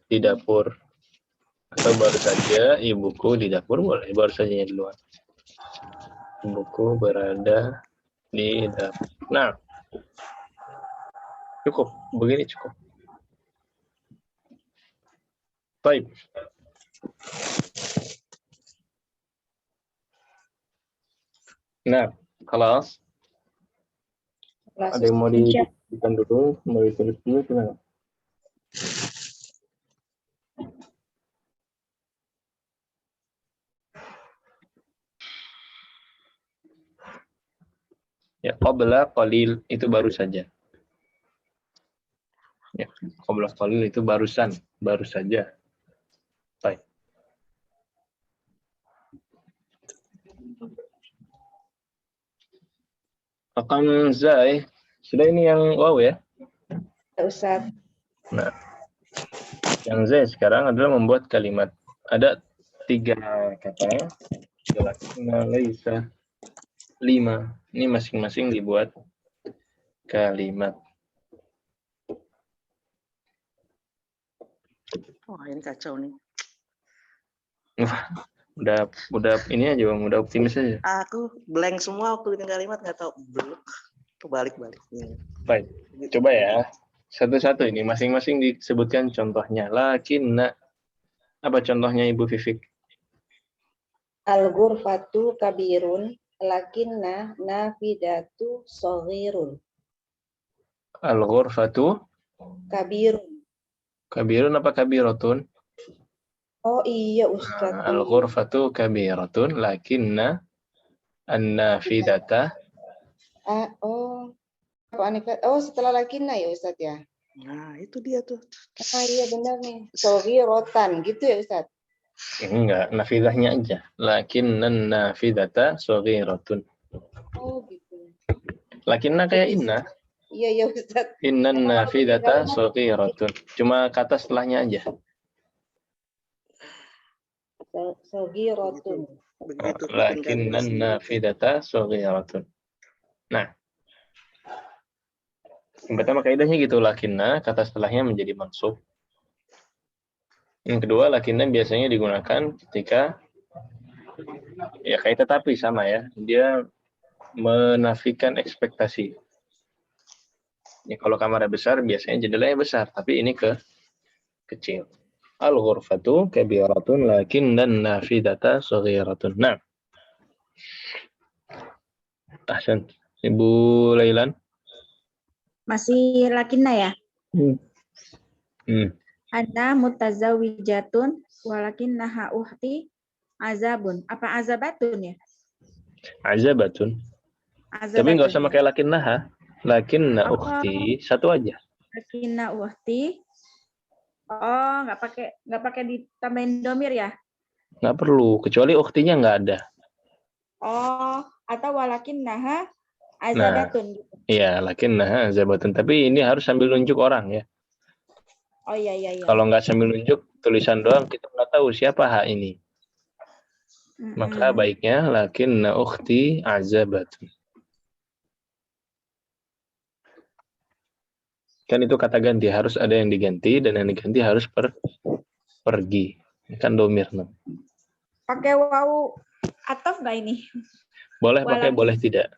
di dapur. Atau baru saja ibuku di dapur, boleh. Baru saja duluan. Ibuku berada di dapur. Nah, cukup. Begini cukup. Baik. Nah, kelas. Ada yang mau diberikan dulu, mau ditulis dulu, gimana? Ya, qabla qalil itu baru saja. Ya, qabla qalil itu barusan, baru saja. Baik. Akan zai, sudah ini yang wow ya? Ustaz. Nah, yang zai sekarang adalah membuat kalimat. Ada 3 kata, lakinna, laisa, 5. Ini masing-masing dibuat kalimat. Wah, ini kacau nih. Udah ini aja Bang, udah optimis aja. Aku blank semua waktu bikin kalimat, nggak tahu. Kebalik-balik. Baik, coba ya. Satu-satu ini masing-masing disebutkan contohnya. Lakinna. Apa contohnya Ibu Fifik? Al-ghurfatu kabirun, lakinna nafidatu shaghirun. Al-ghurfatu Kabirun. kabirun apa kabiratun? Oh iya Ustaz. Al-ghurfatu kabiratun lakinna an-nafidata. Oh, setelah lakinna ya Ustaz ya. Nah, itu dia tuh. Iya benar nih. Shaghiratan gitu ya Ustaz. Enggak, nafidahnya aja. Lakinna an-nafidata saghiratun. Oh gitu. Lakinna kayak inna. Iya Ustaz. Inna an-nafidata saghiratun. Cuma kata setelahnya aja. Saghiratun. Begitu bikin Lakinna kalimat. an-nafidata saghiratun. Nah, yang pertama kaidahnya gitu, lakinna kata setelahnya menjadi mansub. Yang kedua, lakinna biasanya digunakan ketika ya kayak tetapi sama ya, dia menafikan ekspektasi. Ya, kalau kamarnya besar biasanya jendelanya besar, tapi ini kecil. Al-ghurfatu kabiratun lakinna an-nafidata saghiratun. Nah, ahsan. Ibu Lailan. Masih lakinna ya? Hmm. Ana mutazawijatun walakinnaha uhti azabun. Apa azabatun ya? Azabatun. Tapi nggak usah pakai lakinnaha. Lakinna ukhti satu aja. Lakinna uhti. Oh, nggak pakai ditambahin domir ya? Nggak perlu, kecuali ukhtinya nggak ada. Oh, atau walakinnaha azabatun. Iya, lakinnaha azabatun. Tapi ini harus sambil nunjuk orang ya. Oh iya. Kalau nggak sambil nunjuk tulisan doang, kita nggak tahu siapa hak ini. Maka baiknya lakinna ukhti azabatun. Kan itu kata ganti, harus ada yang diganti dan yang diganti harus pergi. Kan domir. Pakai wawu ataf nggak ini? Boleh pakai, boleh tidak.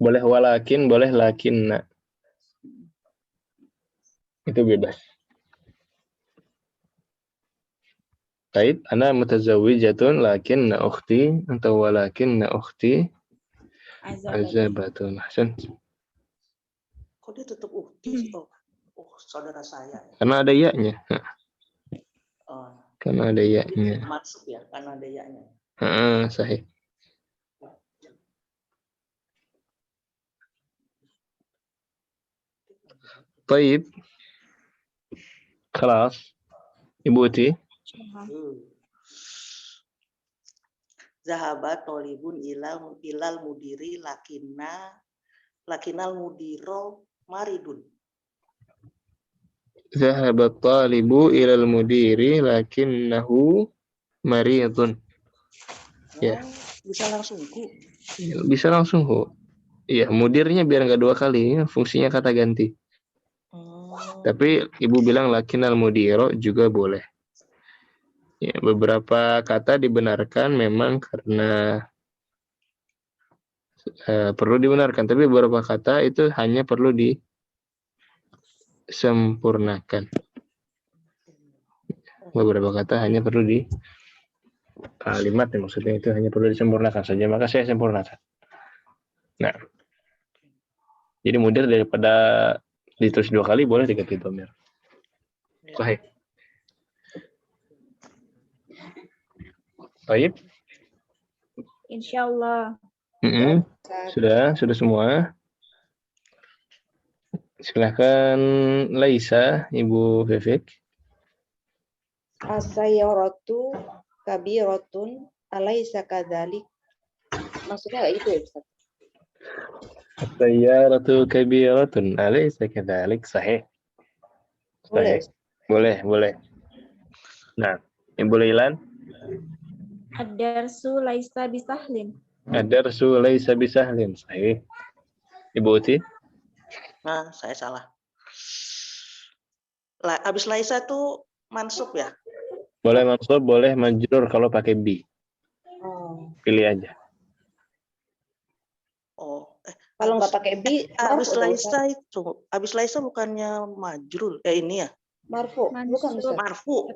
Boleh walakin, boleh lakinna. Itu bebas. Baik, ana mutazawijatun lakinna ukhti atau walakinna ukhti azabatun. Hasan. Kok dia tetap uhti? Oh, saudara saya. Karena ada ya-nya. Oh. Karena ada ya-nya. Masuk ya, karena ada ya-nya. Sahih. Baik. Kelas. Ibu Uti. Zahabat tolibun ilal mudiri lakinal mudiro maridun. Zahabat talibu ilal mudiri lakinnahu maridun. Ya, Bisa langsung hu. bisa langsung hu. Iya, mudirnya biar nggak dua kali, fungsinya kata ganti. Tapi ibu bilang lakinnal mudiro juga boleh. Ya, beberapa kata dibenarkan memang karena perlu dibenarkan, tapi beberapa kata itu hanya perlu disempurnakan. Beberapa kata hanya perlu di kalimat ya, maksudnya itu hanya perlu disempurnakan saja, maka saya sempurnakan. Nah, jadi mudir daripada ditulis dua kali boleh diganti dhamir. Sahih. Baik. Insyaallah. Sudah semua. Silakan Laisa, Ibu Vivek. As-sayyaratu kabiratun alaysa kadzalik. Maksudnya kayak gitu ya, Ustaz? As-sayyaratu kabiratun alaysa kadzalik. Sahih. Boleh. Boleh. Nah, Ibu Lailan. Ad-darsu laisa bisahlin. Ad-darsu laisa bisahlin. Sahih. Ibu Uti. Nah, saya salah. Habis laisa itu mansub ya? Boleh mansub, boleh majrur kalau pakai bi. Pilih aja. Kalau nggak pakai bi, habis laisa itu, habis laisa bukannya majrul? Ini ya? Marfu. Bukan Ustaz. Marfu.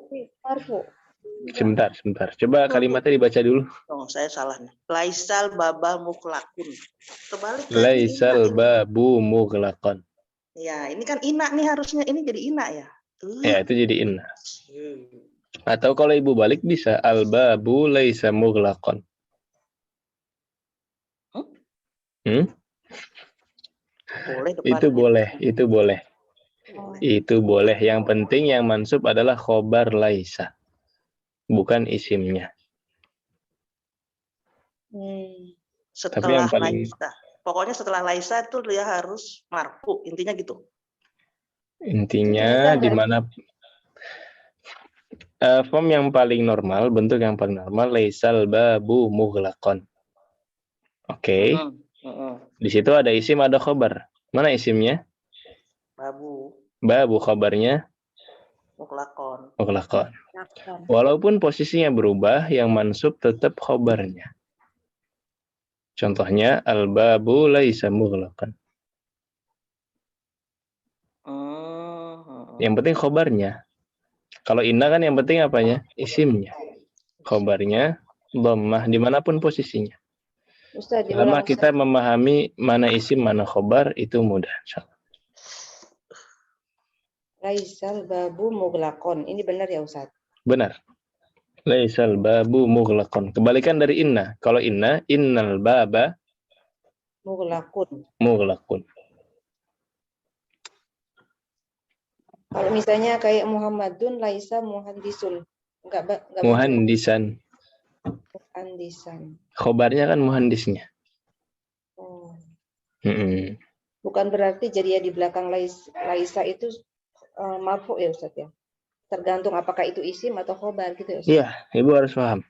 Sebentar. Coba kalimatnya dibaca dulu. Oh, saya salah nih. Laisal baba muklakun. Terbalik tadi. Laisal babu mughlaqan. Ya, ini kan ina nih harusnya. Ini jadi ina ya? Ya, itu jadi inna. Atau kalau ibu balik bisa al babu laisa mughlaqan. Itu boleh. Yang penting yang mansub adalah khobar laisa. Bukan isimnya. Setelah tapi yang paling laisa. Pokoknya setelah laisa itu dia harus marfu. Intinya gitu. Intinya di mana form yang paling normal, bentuk yang paling normal laisal babu mughlaqan. Oke. Di situ ada isim, ada khobar. Mana isimnya? Babu khobarnya mughlaqan. Walaupun posisinya berubah, yang mansub tetap khobarnya. Contohnya al-babu laisa mughlaqan. Yang penting khobarnya. Kalau inna kan yang penting apanya? Isimnya. Khobarnya dhammah dimanapun posisinya. Selama kita memahami mana isim, mana khobar, itu mudah. Laisal babu mughlaqon. Ini benar ya Ustaz? Benar. Laisal babu mughlaqon. Kebalikan dari inna. Kalau inna, innal baba mughlaqun. Kalau misalnya kayak Muhammadun laisa muhandisun. Enggak muhandisan. Khobarnya kan muhandisnya. Bukan berarti jadi ya di belakang laisa itu marfu ya Ustaz ya. Tergantung apakah itu isim atau khobar gitu ya Ustaz. Iya, Ibu harus paham.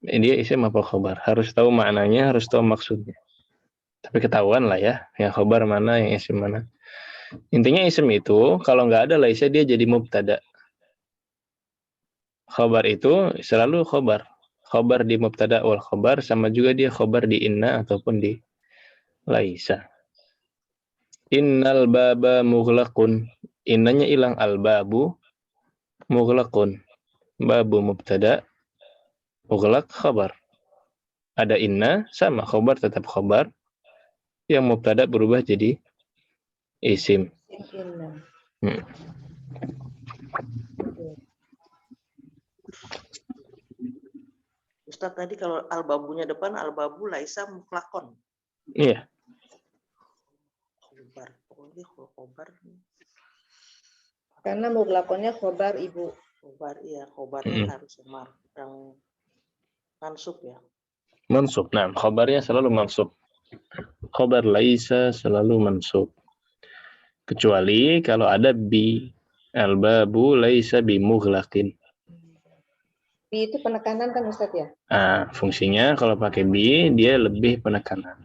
Dia isim apa khobar. Harus tahu maknanya, harus tahu maksudnya. Tapi ketahuan lah ya, yang khobar mana, yang isim mana. Intinya isim itu kalau nggak ada laisa dia jadi mubtada. Khobar itu selalu khobar. Khobar di mubtada wal khobar sama juga dia khobar di inna ataupun di laisa. Innal baba mughlaqun. Innanya hilang, al babu mughlaqun. Babu mubtada, mughlaq khabar. Ada inna sama khobar tetap khobar. Yang mubtada berubah jadi isim. Ustaz tadi kalau al-babunya depan, al-babu laisa muklakon. Iya. Khobar. Karena mughlakonnya khobar Ibu. Khobar, iya. Khobarnya harus yang mansub ya. Mansub. Nah, khobarnya selalu mansub. Khobar laisa selalu mansub. Kecuali kalau ada bi. Al-babu laisa bimughlaqin. Bi itu penekanan kan Ustadz ya? Fungsinya kalau pakai bi, dia lebih penekanan.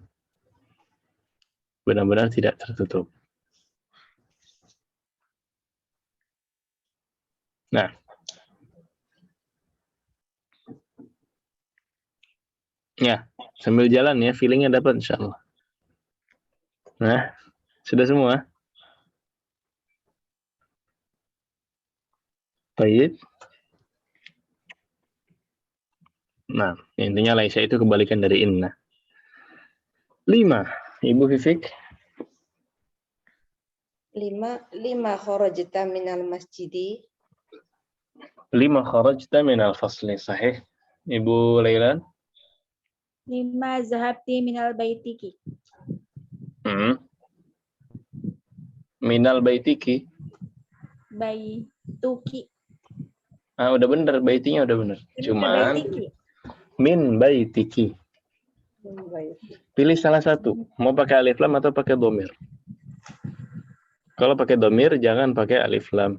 Benar-benar tidak tertutup. Nah. Ya, sambil jalan ya, feelingnya dapat insyaallah. Nah, sudah semua? Baik. Nah, intinya laisa itu kebalikan dari inna. 5. Ibu Fifik. 5 kharajta minal masjidi. 5 kharajta minal fasli. Sahih. Ibu Lailan. 5 zahabti minal baitiki. Minal baitiki. Baituki. Udah bener, baitinya udah bener. Cuman Baitiki. min baitiki. Pilih salah satu. Mau pakai alif lam atau pakai dhamir? Kalau pakai dhamir jangan pakai alif lam.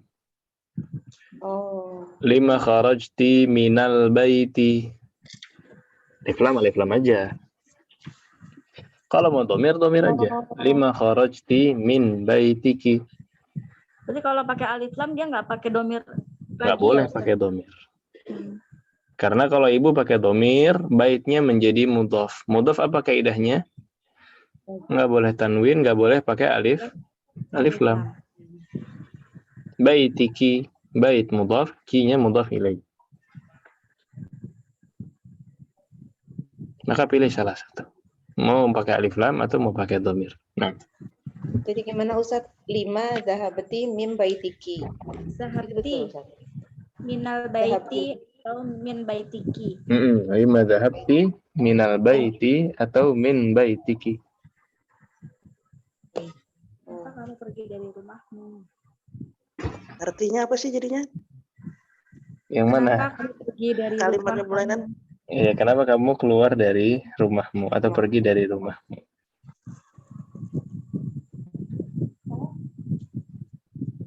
5 kharajti minal baiti. Alif lam aja. Kalau mau dhamir aja. 5 kharajti min baitiki. Berarti kalau pakai alif lam dia nggak pakai domir. Nggak boleh pakai dhamir. Karena kalau ibu pakai dhamir, baitnya menjadi mudhaf. Mudhaf apa kaidahnya? Nggak boleh tanwin, nggak boleh pakai alif lam. Baitiki, bait mudhaf, ki-nya mudhaf ilaih. Maka pilih salah satu. Mau pakai alif lam atau mau pakai dhamir. Nah. Jadi gimana Ustadz? 5 zahabati min baitiki. Zahabti minal baiti atau min baitiki. 5 zahabti minal baiti atau min baitiki. Kenapa kamu pergi dari rumahmu? Artinya apa sih jadinya? Yang mana? Kenapa kamu pergi dari Kalimatnya rumahmu? bulanan. Iya, kenapa kamu keluar dari rumahmu atau pergi dari rumahmu?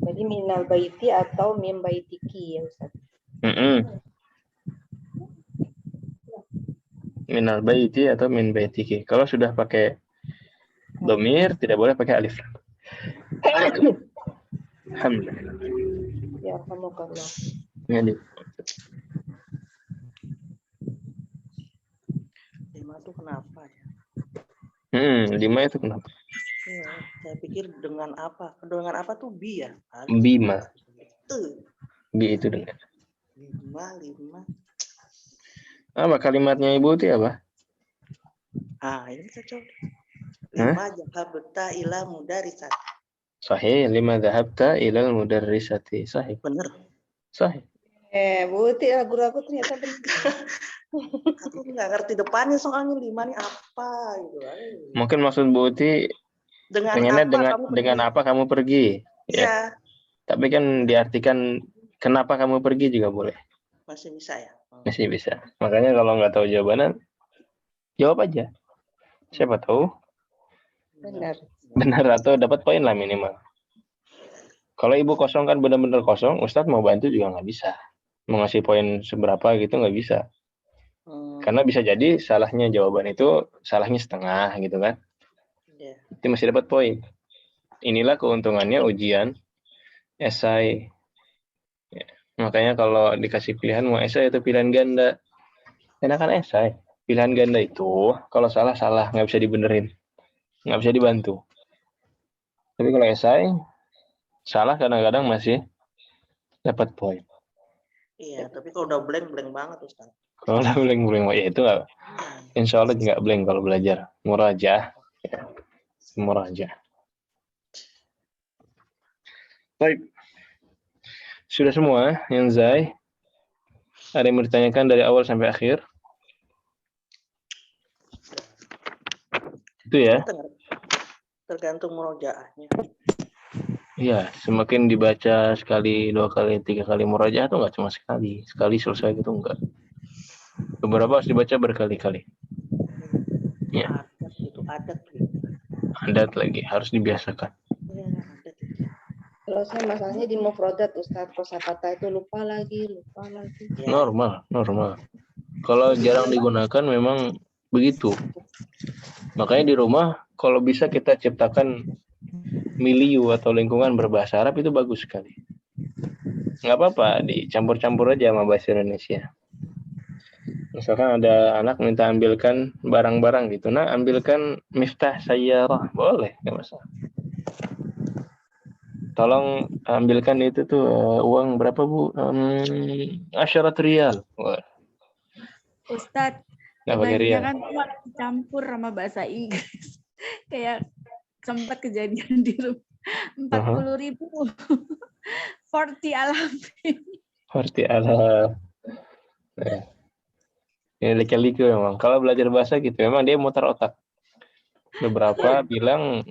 Jadi minal baiti atau min baitiki ya Ustaz. Minal baiti atau min baitiki. Kalau sudah pakai dhamir tidak boleh pakai alif. Alhamdulillah. Ya, alhamdulillah. Ini. 5 itu kenapa ya? 5 itu kenapa? Ya, saya pikir dengan apa? Dengan apa tuh bi ya? Bima. Itu. Bi itu dengan. 5. Apa kalimatnya ibu itu apa? Ini kita coba. 5 jahabta ila mudarisat. Sahih. 5 dhahabta ilal mudarrisati. Sahih. Bener. Sahih. Buti guru aku ternyata benar. Aku nggak ngerti depannya soalnya 5 ini apa gitu. Mungkin maksud Bu Uti dengan apa kamu pergi? Ya. Tapi kan diartikan kenapa kamu pergi juga boleh. Masih bisa ya? Masih bisa. Makanya kalau nggak tahu jawabannya, jawab aja. Siapa tahu benar atau dapat poin lah minimal. Kalau ibu kosong kan benar-benar kosong, Ustadz mau bantu juga nggak bisa. Mau ngasih poin seberapa gitu nggak bisa. Karena bisa jadi salahnya jawaban itu salahnya setengah gitu kan. Itu masih dapat poin. Inilah keuntungannya ujian esai. Ya. Makanya kalau dikasih pilihan mau esai atau pilihan ganda, enakan esai. Pilihan ganda itu kalau salah nggak bisa dibenerin, nggak bisa dibantu. Tapi kalau esai salah kadang-kadang masih dapat poin. Iya, tapi kalau udah blank banget Ustaz. Kalau udah blank ya itu nggak. Insya Allah nggak blank kalau belajar. Murajah. Murajah. Baik. Sudah semua yang Zai? Ada yang mau ditanyakan dari awal sampai akhir? Itu ya? Tergantung murojaahnya. Iya, semakin dibaca sekali, 2 kali, 3 kali murajaah itu nggak cuma sekali. Sekali selesai gitu enggak. Beberapa harus dibaca berkali-kali. Ya. Adat Adat lagi, harus dibiasakan. Ya, adat. Kalau saya masalahnya di mufradat Ustadz, kosakata itu lupa lagi. Ya. Normal. Kalau jarang digunakan memang begitu. Makanya di rumah kalau bisa kita ciptakan milieu atau lingkungan berbahasa Arab itu bagus sekali. Nggak apa-apa, dicampur-campur aja sama bahasa Indonesia. Misalkan ada anak minta ambilkan barang-barang gitu, nah ambilkan miftah sayyarah, boleh, nggak masalah. Tolong ambilkan itu tuh uang berapa Bu? 10 riyal. Wah, Ustadz, nggak pakai riyal. kebanyakan cuma dicampur sama bahasa Inggris. Kayak sempat kejadian di rumah. 40.000. 40 alamin. Seperti ala. Nah, ini liku-liku memang. Kalau belajar bahasa gitu, memang dia muter otak. Beberapa bilang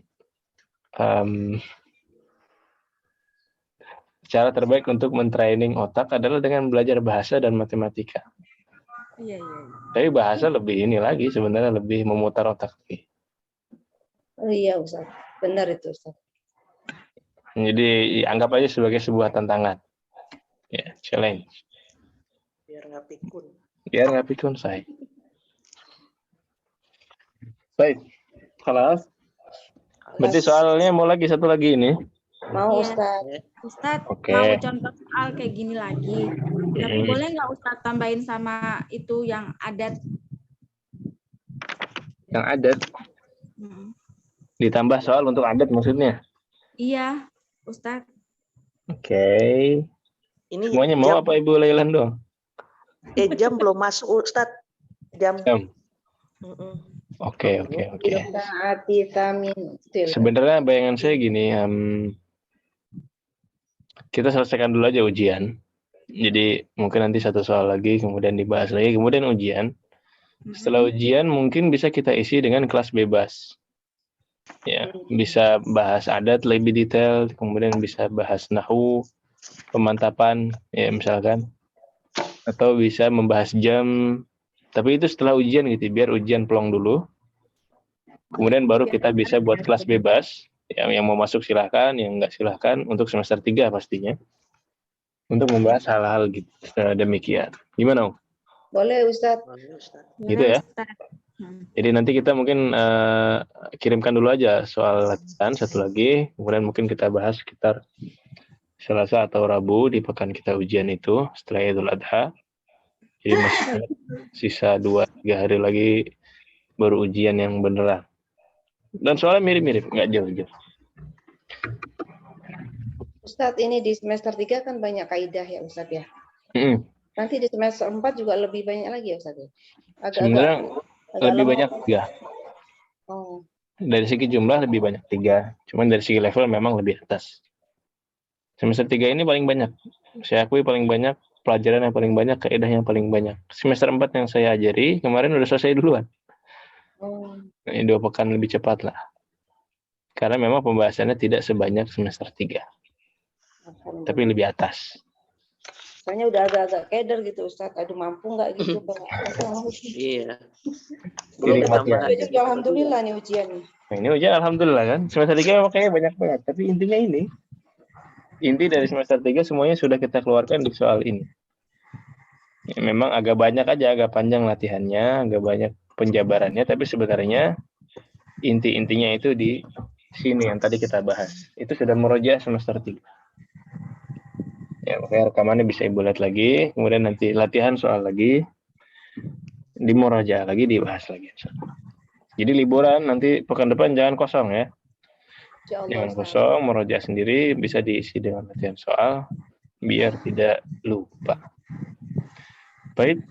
cara terbaik untuk mentraining otak adalah dengan belajar bahasa dan matematika. Iya. Tapi bahasa lebih ini lagi, sebenarnya lebih memutar otak. Oh iya Ustaz, benar itu Ustaz. Jadi anggap aja sebagai sebuah tantangan. Ya, challenge. Biar nggak pikun. Biar nggak pikun saya. Baik, kelas. Berarti soalnya mau lagi satu lagi ini. Mau Iya. Ustaz. Ustadz, Oke. mau contoh soal kayak gini lagi. Tapi boleh nggak Ustadz tambahin sama itu yang adat? Yang adat. Ditambah soal untuk adat maksudnya. Iya, Ustadz. Oke. Ini Semuanya mau apa Ibu Lailan dong? jam belum masuk Ustaz. Jam. Oke. Taati tamin. Sebenarnya bayangan saya gini, kita selesaikan dulu aja ujian. Jadi mungkin nanti satu soal lagi, kemudian dibahas lagi, kemudian ujian. Setelah ujian mungkin bisa kita isi dengan kelas bebas. Ya, bisa bahas adat lebih detail, kemudian bisa bahas nahwu, pemantapan, ya misalkan. Atau bisa membahas jam. Tapi itu setelah ujian gitu, biar ujian plong dulu. Kemudian baru kita bisa buat kelas bebas. Yang mau masuk silahkan, yang enggak silahkan. Untuk semester 3 pastinya. Untuk membahas hal-hal gitu, demikian. Gimana, Om? Boleh Ustaz. Gitu ya. Jadi nanti kita mungkin kirimkan dulu aja soal latihan satu lagi. Kemudian mungkin kita bahas sekitar Selasa atau Rabu di pekan kita ujian itu setelah Idul Adha. Jadi masih sisa 2-3 hari lagi baru ujian yang beneran. Dan soalnya mirip-mirip, nggak jauh-jauh. Ustadz, ini di semester 3 kan banyak kaidah ya Ustadz ya. Nanti di semester 4 juga lebih banyak lagi ya Ustadz ya. Sebenarnya lebih banyak 3. Oh. Dari segi jumlah lebih banyak 3. Cuman dari segi level memang lebih atas. Semester 3 ini paling banyak. Saya akui paling banyak, pelajaran yang paling banyak, kaidah yang paling banyak. Semester 4 yang saya ajari, kemarin udah selesai duluan. Ini 2 pekan lebih cepat lah. Karena memang pembahasannya tidak sebanyak semester 3. Tapi lebih atas. Soalnya udah agak-agak keder gitu Ustadz. Aduh mampu nggak gitu. Iya. Alhamdulillah nih ujian. Nah, ini ujian alhamdulillah kan. Semester 3 memang kayaknya banyak banget. Tapi intinya ini. Inti dari semester 3 semuanya sudah kita keluarkan di soal ini. Ya, memang agak banyak aja, agak panjang latihannya, agak banyak penjabarannya. Tapi sebenarnya inti-intinya itu di sini yang tadi kita bahas. Itu sudah meroja semester 3. Ya, makanya rekamannya bisa Ibu lihat lagi, kemudian nanti latihan soal lagi, di murojaah lagi, dibahas lagi. Jadi liburan nanti pekan depan jangan kosong ya. Jangan kosong, murojaah sendiri bisa diisi dengan latihan soal, biar tidak lupa. Baik,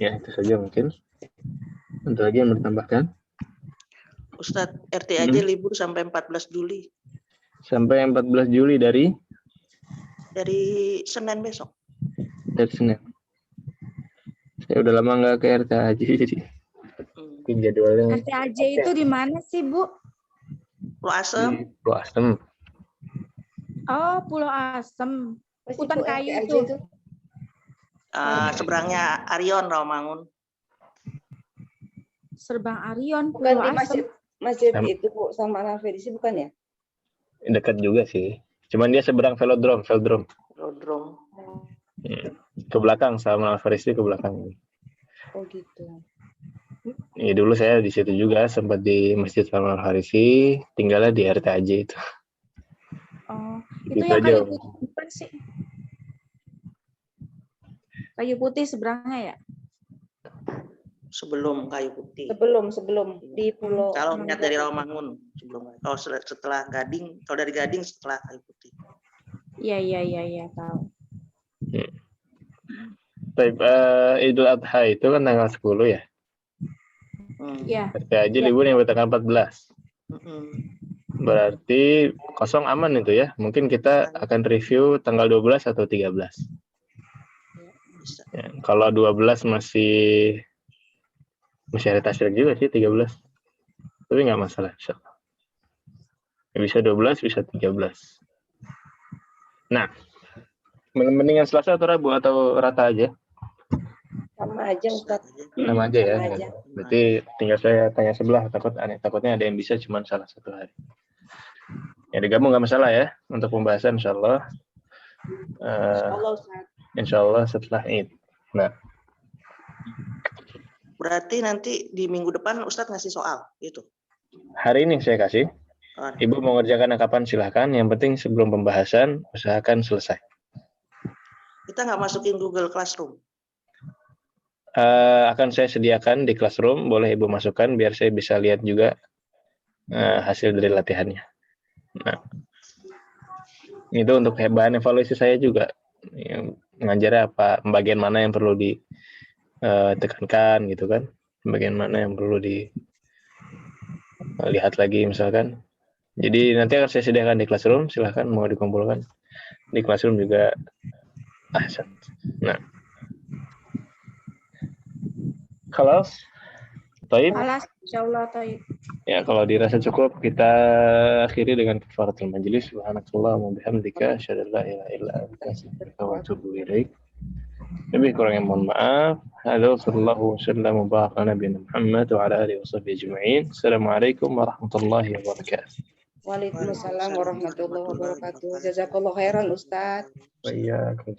ya itu saja mungkin. Untuk lagi yang mau ditambahkan? Ustadz, RT aja libur sampai 14 Juli. Sampai 14 Juli dari Senin besok. Dari Senin. Saya udah lama nggak ke RTAJ jadi jadwalnya. RTAJ itu di mana sih, Bu? Pulau Asem. Pulau Asem. Oh, Pulau Asem. Hutan kayu itu. Seberangnya Arion, Rawamangun. Serbang Arion, Bukan Pulau di Asem. masjid itu Bu, sama Nafedisi bukan ya? Dekat juga sih. Cuman dia seberang velodrome. Velodrome. Ke belakang, Salman Al-Farisi ke belakang. Oh gitu. Ya, dulu saya di situ juga, sempat di Masjid Salman Al-Farisi, tinggalnya di RTAJ itu. Oh, itu Gitu yang aja. kayu putih bukan sih? Kayu putih seberangnya ya? Sebelum Kayu Putih. Sebelum di Pulau. Kalau niat dari Rawamangun sebelum. Kalau setelah Gading, kalau dari Gading setelah Kayu Putih. Iya, tahu. Baik, Idul Adha itu kan tanggal 10 ya. Iya. RTAJ libur yang tanggal 14. Berarti kosong aman itu ya. Mungkin kita akan review tanggal 12 atau 13. Bisa. Ya, kalau 12 masih ada tasrik juga sih 13. Tapi nggak masalah. Bisa 12, bisa 13. Nah, mendingan Selasa atau Rabu atau rata aja? Sama aja Ustaz. Sama aja ya. Sama aja. Berarti tinggal saya tanya sebelah, takutnya ada yang bisa cuma salah satu hari. Ya digabung nggak masalah ya untuk pembahasan insyaallah. Allah Ustaz. Insyaallah setelah Id. Nah, Berarti nanti di minggu depan Ustadz ngasih soal gitu. hari ini saya kasih. Ibu mau ngerjakan kapan silahkan. Yang penting sebelum pembahasan usahakan selesai. Kita nggak masukin Google Classroom. Akan saya sediakan di Classroom. Boleh Ibu masukkan biar saya bisa lihat juga hasil dari latihannya. Nah, itu untuk bahan evaluasi saya juga. Mengajarnya apa, bagian mana yang perlu ditekankan gitu kan. Bagian mana yang perlu dilihat lagi misalkan. Jadi nanti akan saya sediakan di Classroom, silahkan mau dikumpulkan. Di Classroom juga ahsan. Nah. Khalas? Taib? Alas, insyaallah taib. Ya, kalau dirasa cukup kita akhiri dengan kafaratul majlis. Subhanakallah wa bihamdika asyhadu an la ilaha illa anta astaghfiruka wa atubu ilaik. Lebih kurang yang mohon maaf. Hada sallallahu wasallam wa baraka ala nabiyina Muhammad wa ala alihi washabbihi ajma'in. Assalamualaikum warahmatullahi wabarakatuh. Waalaikumsalam warahmatullahi wabarakatuh. Jazakallahu khairan Ustaz. Wa iyyakum.